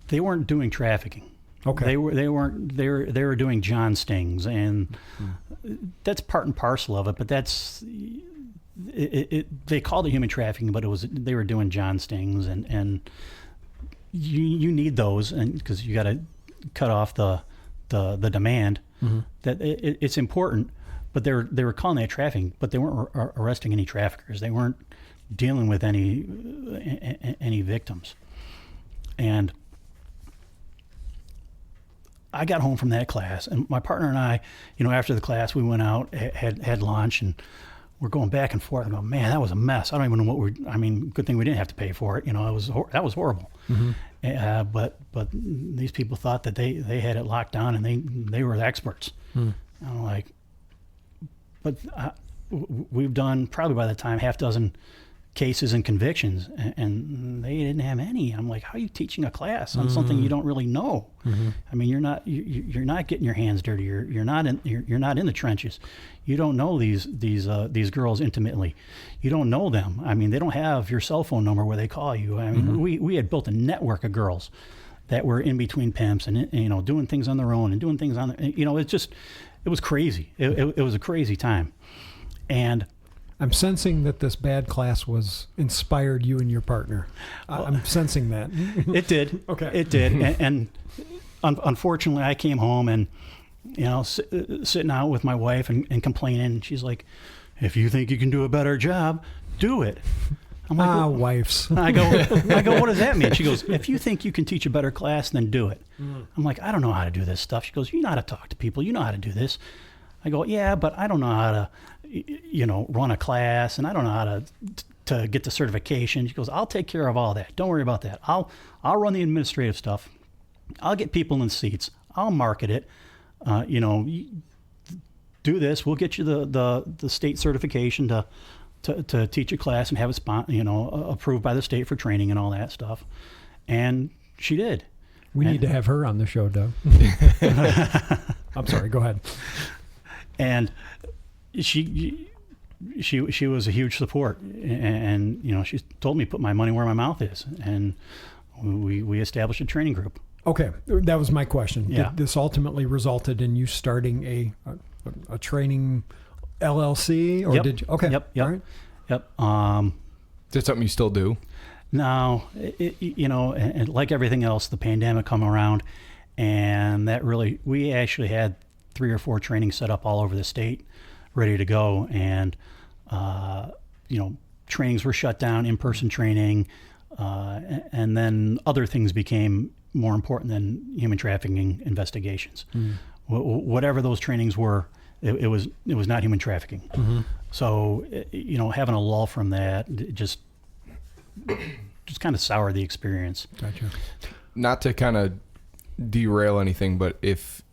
Speaker 3: They weren't doing trafficking.
Speaker 2: Okay.
Speaker 3: They were doing John stings, and that's part and parcel of it, but that's... they called it human trafficking, but they were doing John stings, and you need those, and because you got to cut off the demand. Mm-hmm. That it's important, but they were calling that trafficking, but they weren't arresting any traffickers. They weren't dealing with any victims. And I got home from that class, and my partner and I, after the class, we went out, had lunch, and we're going back and forth. I go, man, that was a mess. I don't even know good thing we didn't have to pay for it. That was horrible. Mm-hmm. But these people thought that they had it locked down, and they were the experts. Mm. I'm like, but we've done probably by the time half dozen cases and convictions, and they didn't have any. I'm like, how are you teaching a class on something you don't really know? Mm-hmm. I mean, you're not getting your hands dirty. You're not in the trenches. You don't know these girls intimately. You don't know them. I mean, they don't have your cell phone number where they call you. I mean, mm-hmm. we had built a network of girls that were in between pimps and doing things on their own and doing things on it was crazy. It was a crazy time, and
Speaker 2: I'm sensing that this bad class inspired you and your partner. I'm sensing that.
Speaker 3: It did.
Speaker 2: Okay.
Speaker 3: It did. And unfortunately, I came home and, sitting out with my wife and complaining. She's like, if you think you can do a better job, do it. I'm like,
Speaker 2: wives.
Speaker 3: I go, what does that mean? She goes, if you think you can teach a better class, then do it. Mm. I'm like, I don't know how to do this stuff. She goes, you know how to talk to people. You know how to do this. I go, yeah, but I don't know how to, run a class, and I don't know how to get the certification. She goes, I'll take care of all that. Don't worry about that. I'll run the administrative stuff. I'll get people in seats. I'll market it. Do this. We'll get you the state certification to teach a class and have it approved by the state for training and all that stuff. And she did.
Speaker 2: We need to have her on the show, Doug. I'm sorry. Go ahead.
Speaker 3: And she was a huge support, and she told me put my money where my mouth is, and we established a training group.
Speaker 2: Okay, that was my question.
Speaker 3: Yeah.
Speaker 2: Did this ultimately resulted in you starting a training LLC, or
Speaker 3: yep.
Speaker 2: did you? Okay.
Speaker 3: Yep.
Speaker 2: All right.
Speaker 3: Yep.
Speaker 1: Is that something you still do?
Speaker 3: No, and like everything else, the pandemic come around, and we actually had 3 or 4 trainings set up all over the state, ready to go, and trainings were shut down, in-person training, and then other things became more important than human trafficking investigations. Whatever those trainings were, it was not human trafficking. So, having a lull from that just kind of soured the experience.
Speaker 2: Gotcha.
Speaker 1: Not to kind of derail anything, but if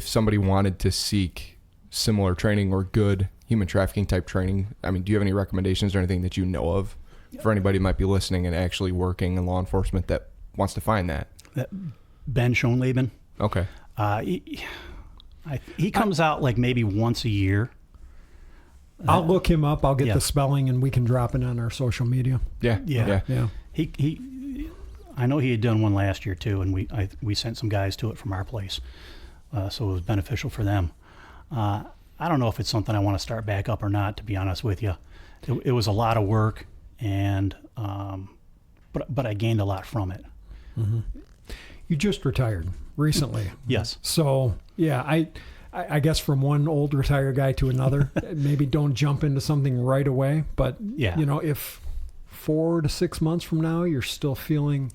Speaker 1: somebody wanted to seek similar training or good human trafficking type training, I mean, do you have any recommendations or anything that you know of for anybody who might be listening and actually working in law enforcement that wants to find that?
Speaker 3: Ben Schoenleben.
Speaker 1: Okay.
Speaker 3: He comes out like maybe once a year.
Speaker 2: I'll look him up. I'll get
Speaker 3: Yeah.
Speaker 2: the spelling, and we can drop it on our social media.
Speaker 1: Yeah.
Speaker 3: Yeah.
Speaker 2: Yeah.
Speaker 3: I know he had done one last year too, and we sent some guys to it from our place, so it was beneficial for them. I don't know if it's something I want to start back up or not, to be honest with you. It was a lot of work, and but I gained a lot from it.
Speaker 2: You just retired recently.
Speaker 3: Yes.
Speaker 2: So, yeah, I guess from one old retired guy to another, maybe don't jump into something right away. But,
Speaker 3: Yeah.
Speaker 2: If 4 to 6 months from now you're still feeling...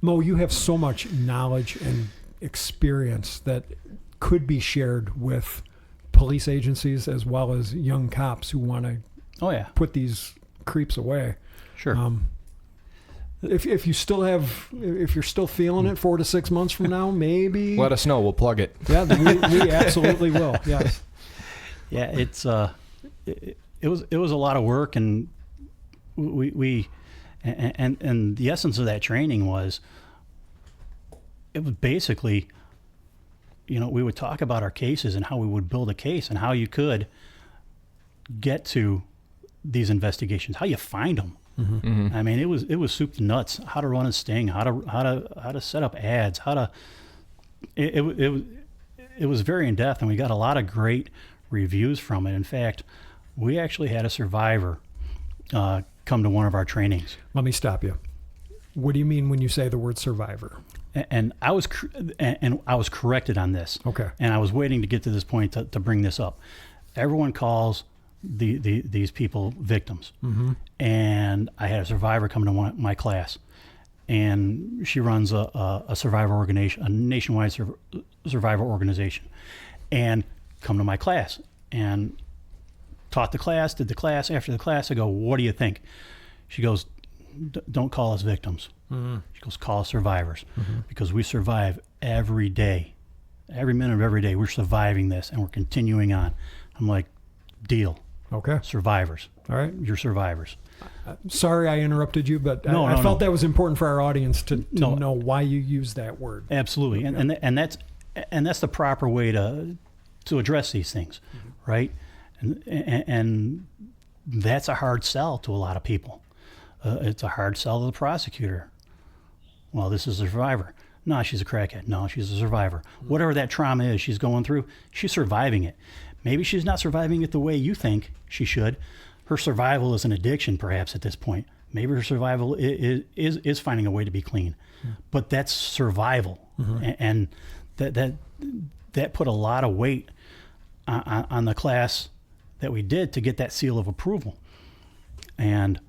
Speaker 2: Mo, you have so much knowledge and experience that could be shared with police agencies as well as young cops who want to
Speaker 3: Oh yeah.
Speaker 2: put these creeps away.
Speaker 3: Sure.
Speaker 2: If you're still feeling it 4 to 6 months from now, maybe
Speaker 1: Let us know. We'll plug it.
Speaker 2: Yeah, we absolutely will. Yes.
Speaker 3: Yeah, it's it was a lot of work, and we and the essence of that training was, it was basically, we would talk about our cases and how we would build a case and how you could get to these investigations, how you find them. I mean, it was soup to nuts. How to run a sting, how to set up ads, it was very in depth, and we got a lot of great reviews from it. In fact, we actually had a survivor come to one of our trainings.
Speaker 2: Let me stop you. What do you mean when you say the word survivor?
Speaker 3: And I was corrected on this.
Speaker 2: Okay.
Speaker 3: And I was waiting to get to this point to bring this up. Everyone calls these people victims. And I had a survivor come to my class, and she runs a survivor organization, a nationwide survivor organization, and come to my class and taught the class, did the class. After the class, I go, "What do you think?" She goes, "Don't call us victims." She goes, "Call us survivors, because we survive every day, every minute of every day. We're surviving this, and we're continuing on." I'm like, "Deal.
Speaker 2: Okay.
Speaker 3: Survivors.
Speaker 2: All right.
Speaker 3: You're survivors."
Speaker 2: Sorry I interrupted you, but
Speaker 3: No,
Speaker 2: I
Speaker 3: no,
Speaker 2: felt
Speaker 3: no.
Speaker 2: that was important for our audience to
Speaker 3: No.
Speaker 2: know why you use that word.
Speaker 3: Absolutely, and that's the proper way to address these things, right? And that's a hard sell to a lot of people. It's a hard sell to the prosecutor. Well, this is a survivor. No, she's a crackhead. No, she's a survivor. Whatever that trauma is she's going through, she's surviving it. Maybe she's not surviving it the way you think she should. Her survival is an addiction, perhaps, at this point. Maybe her survival is finding a way to be clean. But that's survival. And that put a lot of weight on the class that we did to get that seal of approval. And,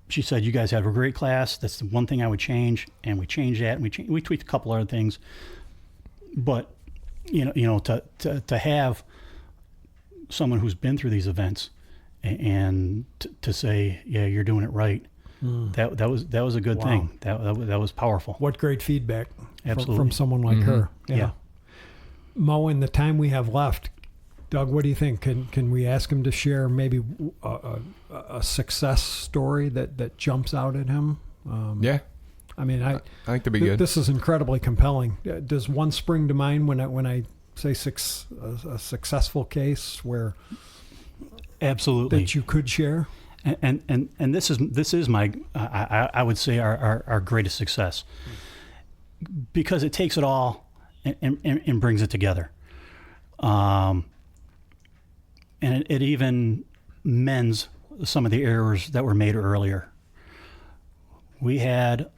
Speaker 3: she said, "You guys have a great class. That's the one thing I would change." And we changed that, and we tweaked a couple other things. But, to have someone who's been through these events and to say, "Yeah, you're doing it right," that was a good thing. That was powerful.
Speaker 2: What great feedback
Speaker 3: Absolutely.
Speaker 2: from someone like her.
Speaker 3: Yeah.
Speaker 2: Mo, in the time we have left, Doug, what do you think? Can we ask him to share maybe a success story that jumps out at him?
Speaker 1: Yeah.
Speaker 2: I mean, I
Speaker 1: think that'd be good.
Speaker 2: This is incredibly compelling. Does one spring to mind when I say a successful case where
Speaker 3: Absolutely.
Speaker 2: that you could share?
Speaker 3: And this is my I would say our greatest success, because it takes it all and brings it together, and it even mends some of the errors that were made earlier. We had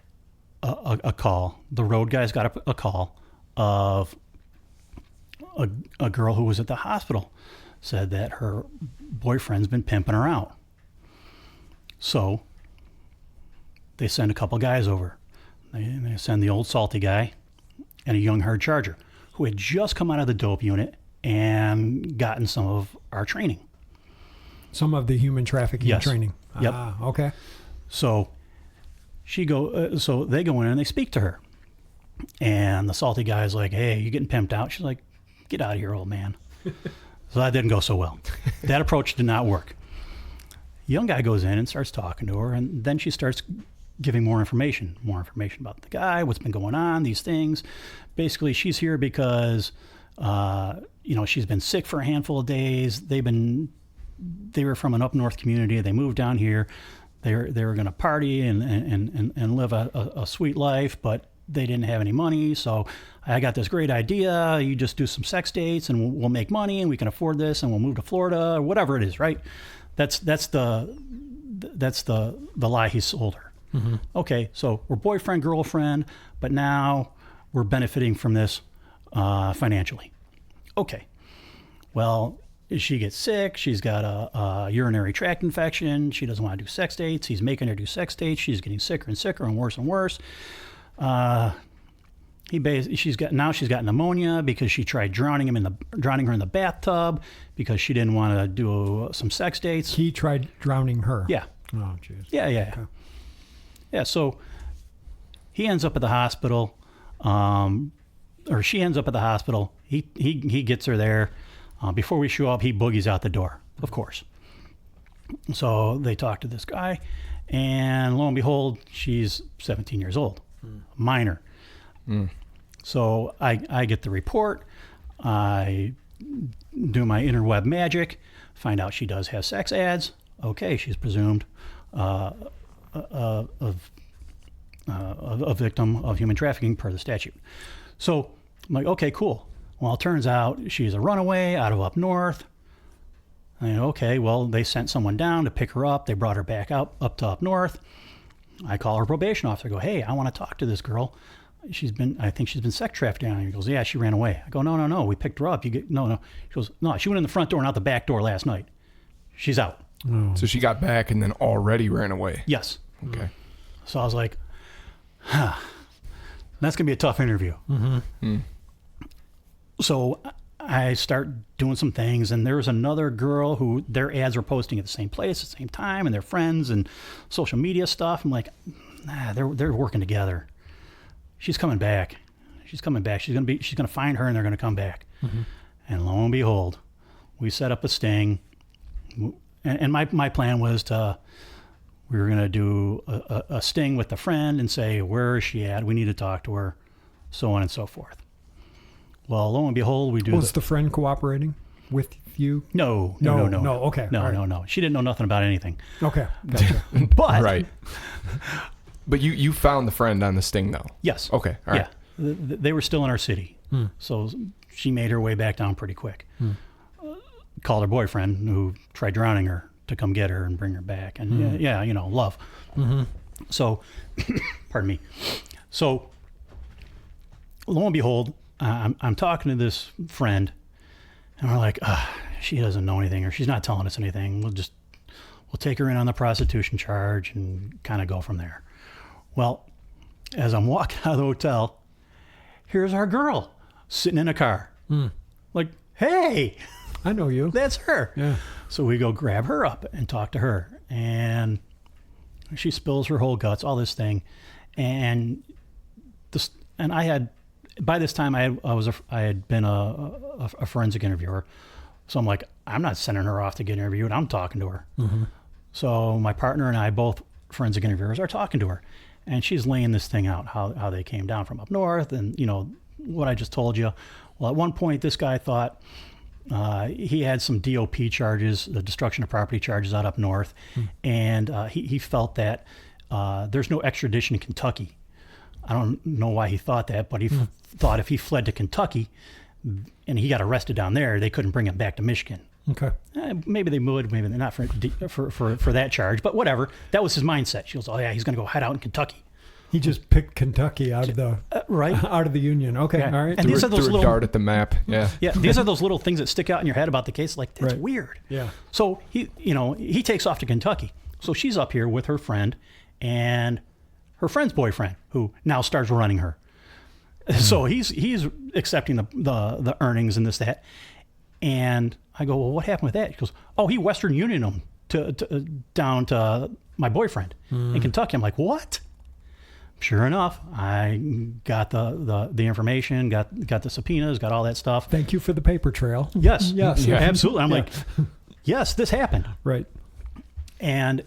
Speaker 3: a call. The road guys got a call of a girl who was at the hospital, said that her boyfriend's been pimping her out. So they send a couple guys over. They send the old salty guy and a young hard charger who had just come out of the dope unit and gotten some of our training.
Speaker 2: Some of the human trafficking
Speaker 3: Yes.
Speaker 2: training.
Speaker 3: Yep.
Speaker 2: Okay.
Speaker 3: So so they go in and they speak to her. And the salty guy's like, hey, you getting pimped out? She's like, get out of here, old man. So that didn't go so well. That approach did not work. Young guy goes in and starts talking to her, and then she starts giving more information about the guy, what's been going on, these things. Basically, she's here because, she's been sick for a handful of days. They were from an up north community. They moved down here. They were going to party and live a sweet life, but they didn't have any money. So I got this great idea. You just do some sex dates and we'll make money and we can afford this and we'll move to Florida or whatever it is, right? That's the lie he sold her. Mm-hmm. Okay, so we're boyfriend, girlfriend, but now we're benefiting from this financially. Okay, well, she gets sick. She's got a urinary tract infection. She doesn't want to do sex dates. He's making her do sex dates. She's getting sicker and sicker and worse and worse. She's got pneumonia because she tried drowning her in the bathtub because she didn't want to do some sex dates.
Speaker 2: He tried drowning her.
Speaker 3: Yeah.
Speaker 2: Oh, jeez.
Speaker 3: Yeah. Okay. Yeah. So he ends up at the hospital, or she ends up at the hospital. He gets her there. Before we show up, he boogies out the door, of course. So they talk to this guy, and lo and behold, she's 17 years old, minor. So I get the report. I do my interweb magic, find out she does have sex ads. Okay, she's presumed a victim of human trafficking per the statute. So I'm like, okay, cool. Well, it turns out she's a runaway out of up north. And okay, well, they sent someone down to pick her up. They brought her back up to up north. I call her probation officer. I go, hey, I want to talk to this girl. I think she's been sex trafficked down here. He goes, yeah, she ran away. I go, no, we picked her up. No. She goes, no, she went in the front door and out the back door last night. She's out.
Speaker 1: Oh. So she got back and then already ran away.
Speaker 3: Yes.
Speaker 1: Okay.
Speaker 3: So I was like, that's going to be a tough interview. Mm-hmm. So I start doing some things, and there's another girl who their ads were posting at the same place at the same time, and they're friends and social media stuff. I'm like, they're working together. She's coming back. She's coming back. She's gonna find her, and they're gonna come back. Mm-hmm. And lo and behold, we set up a sting. And my plan was we were gonna do a sting with the friend and say, where is she at? We need to talk to her, so on and so forth. Well, lo and behold, we do.
Speaker 2: Was the friend cooperating with you?
Speaker 3: No.
Speaker 2: Okay.
Speaker 3: No. She didn't know nothing about anything.
Speaker 2: Okay. Gotcha.
Speaker 3: But
Speaker 1: right. But you found the friend on the sting, though?
Speaker 3: Yes.
Speaker 1: Okay. All right.
Speaker 3: Yeah. They were still in our city. So she made her way back down pretty quick. Called her boyfriend, who tried drowning her, to come get her and bring her back. And love. Mm-hmm. So, pardon me. So, lo and behold, I'm talking to this friend, and we're like, she doesn't know anything, or she's not telling us anything. We'll take her in on the prostitution charge and kind of go from there. Well, as I'm walking out of the hotel, here's our girl sitting in a car. Like, hey,
Speaker 2: I know you.
Speaker 3: That's her.
Speaker 2: Yeah. So
Speaker 3: we go grab her up and talk to her, and she spills her whole guts, all this thing, and I had. By this time, I had been a forensic interviewer, so I'm like, I'm not sending her off to get interviewed. I'm talking to her. Mm-hmm. So my partner and I, both forensic interviewers, are talking to her, and she's laying this thing out, how they came down from up north, and what I just told you. Well, at one point, this guy thought he had some DOP charges, the destruction of property charges, out up north, and he felt that there's no extradition in Kentucky. I don't know why he thought that, but he thought if he fled to Kentucky and he got arrested down there, they couldn't bring him back to Michigan.
Speaker 2: Okay.
Speaker 3: Maybe they would, maybe not for that charge, but whatever. That was his mindset. She goes, oh yeah, he's going to go hide out in Kentucky.
Speaker 2: He just picked Kentucky out of the
Speaker 3: right
Speaker 2: out of the Union. Okay,
Speaker 3: yeah.
Speaker 2: All right.
Speaker 3: And these are those little
Speaker 1: dart at the map. Yeah.
Speaker 3: Yeah. These are those little things that stick out in your head about the case. Like, that's weird.
Speaker 2: Yeah.
Speaker 3: So he takes off to Kentucky. So she's up here with her friend and her friend's boyfriend, who now starts running her. So he's accepting the earnings and this, that. And I go, well, what happened with that? He goes, oh, he Western Union them down to my boyfriend in Kentucky. I'm like, what? Sure enough, I got the information, got the subpoenas, got all that stuff.
Speaker 2: Thank you for the paper trail.
Speaker 3: Yes.
Speaker 2: Yes.
Speaker 3: Yeah, absolutely. I'm like, yes, this happened.
Speaker 2: Right.
Speaker 3: And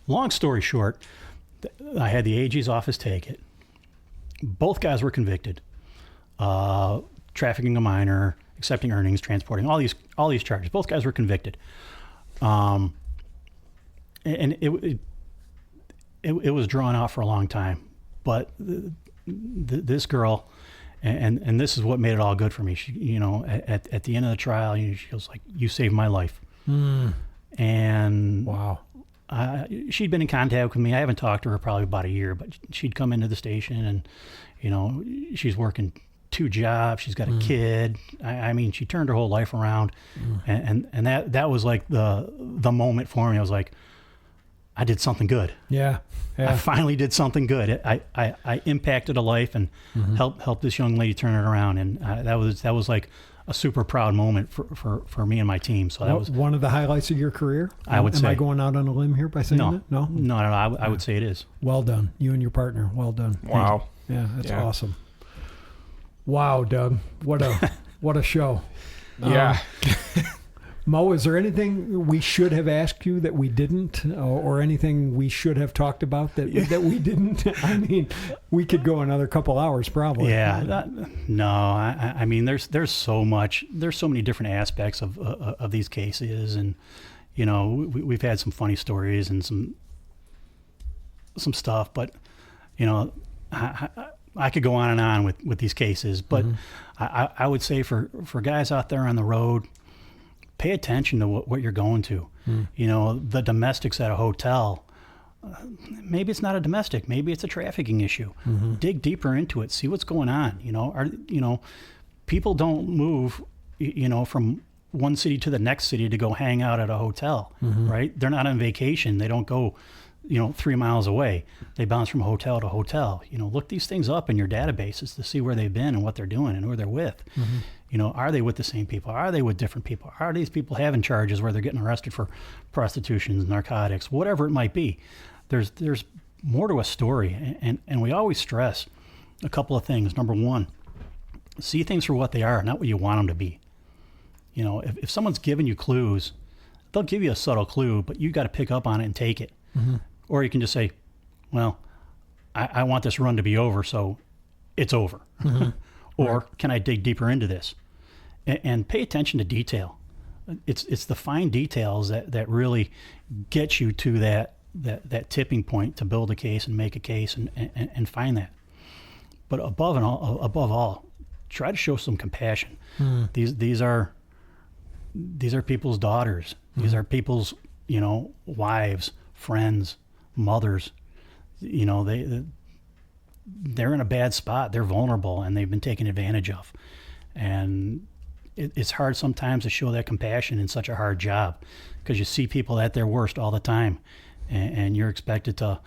Speaker 3: long story short, I had the AG's office take it. Both guys were convicted. Trafficking a minor, accepting earnings, transporting, all these charges. Both guys were convicted. And it was drawn out for a long time. But this girl, and this is what made it all good for me. She, at the end of the trial, she was like, "You saved my life." And
Speaker 2: wow.
Speaker 3: She'd been in contact with me. I haven't talked to her probably about a year, but she'd come into the station and, she's working 2 jobs. She's got a kid. I mean, she turned her whole life around. And that was like the moment for me. I was like, I did something good.
Speaker 2: Yeah.
Speaker 3: I finally did something good. I impacted a life and helped this young lady turn it around. And that was like a super proud moment for me and my team. So that was
Speaker 2: one of the highlights of your career.
Speaker 3: I would say.
Speaker 2: Am I going out on a limb here by saying that? No.
Speaker 3: I would say it is.
Speaker 2: Well done, you and your partner. Well done.
Speaker 1: Wow.
Speaker 2: Yeah, that's awesome. Wow, Doug, what a show.
Speaker 1: Yeah.
Speaker 2: Mo, is there anything we should have asked you that we didn't, or anything we should have talked about that we didn't? I mean, we could go another couple hours probably.
Speaker 3: Yeah, I mean, there's so much, there's so many different aspects of these cases, and we've had some funny stories and some stuff, but I could go on and on with these cases, but I would say for guys out there on the road, pay attention to what you're going to. The domestics at a hotel, maybe it's not a domestic, maybe it's a trafficking issue. Dig deeper into it, see what's going on. People don't move, from one city to the next city to go hang out at a hotel, right? They're not on vacation. They don't go, 3 miles away. They bounce from hotel to hotel. Look these things up in your databases to see where they've been and what they're doing and who they're with. Are they with the same people? Are they with different people? Are these people having charges where they're getting arrested for prostitution, narcotics, whatever it might be? There's more to a story, and we always stress a couple of things. Number one, see things for what they are, not what you want them to be. If someone's giving you clues, they'll give you a subtle clue, but you got to pick up on it and take it. Or you can just say, well, I want this run to be over, so it's over. Or can I dig deeper into this? And pay attention to detail. It's the fine details that really get you to that tipping point to build a case and make a case and find that. But above all, try to show some compassion. These are people's daughters. These are people's wives, friends, mothers. They're in a bad spot. They're vulnerable and they've been taken advantage of. And it's hard sometimes to show that compassion in such a hard job, because you see people at their worst all the time, and you're expected to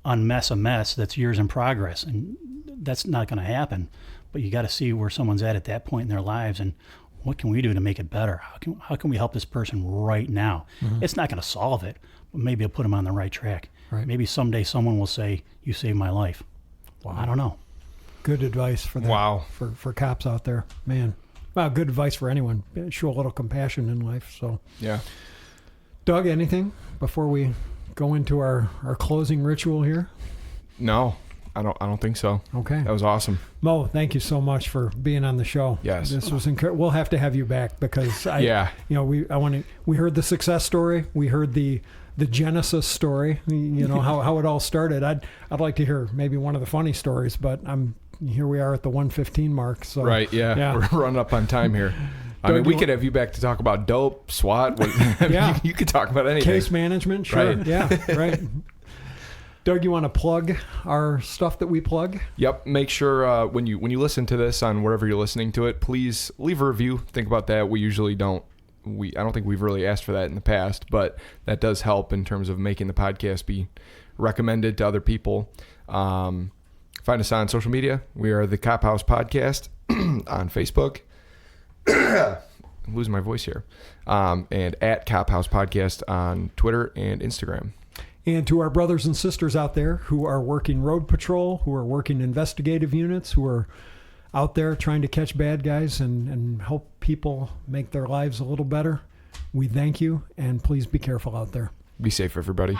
Speaker 3: unmess a mess that's years in progress, and that's not going to happen. But you got to see where someone's at that point in their lives, and what can we do to make it better? How can we help this person right now? It's not going to solve it, but maybe it'll put them on the right track.
Speaker 2: Right.
Speaker 3: Maybe someday someone will say, "You saved my life."
Speaker 2: Wow.
Speaker 3: I don't know.
Speaker 2: Good advice for for cops out there, man. Well, good advice for anyone. Show a little compassion in life. So,
Speaker 1: yeah.
Speaker 2: Doug, anything before we go into our closing ritual here?
Speaker 1: No, I don't think so.
Speaker 2: Okay,
Speaker 1: that was awesome.
Speaker 2: Mo, thank you so much for being on the show.
Speaker 1: Yes,
Speaker 2: this was incredible. We'll have to have you back, because we heard the success story. We heard the Genesis story. How it all started. I'd like to hear maybe one of the funny stories, but here we are at the 1:15 mark. So
Speaker 1: right, yeah. We're running up on time here. I mean, we could have you back to talk about dope, SWAT. You could talk about anything.
Speaker 2: Case management, sure. Right. Yeah, right. Doug, you want to plug our stuff that we plug?
Speaker 1: Yep. Make sure when you listen to this on wherever you're listening to it, please leave a review. Think about that. We usually don't I don't think we've really asked for that in the past, but that does help in terms of making the podcast be recommended to other people. Find us on social media. We are the Cop House Podcast on Facebook. I'm losing my voice here. And at Cop House Podcast on Twitter and Instagram.
Speaker 2: And to our brothers and sisters out there who are working road patrol, who are working investigative units, who are out there trying to catch bad guys and help people make their lives a little better, we thank you, and please be careful out there.
Speaker 1: Be safe, everybody.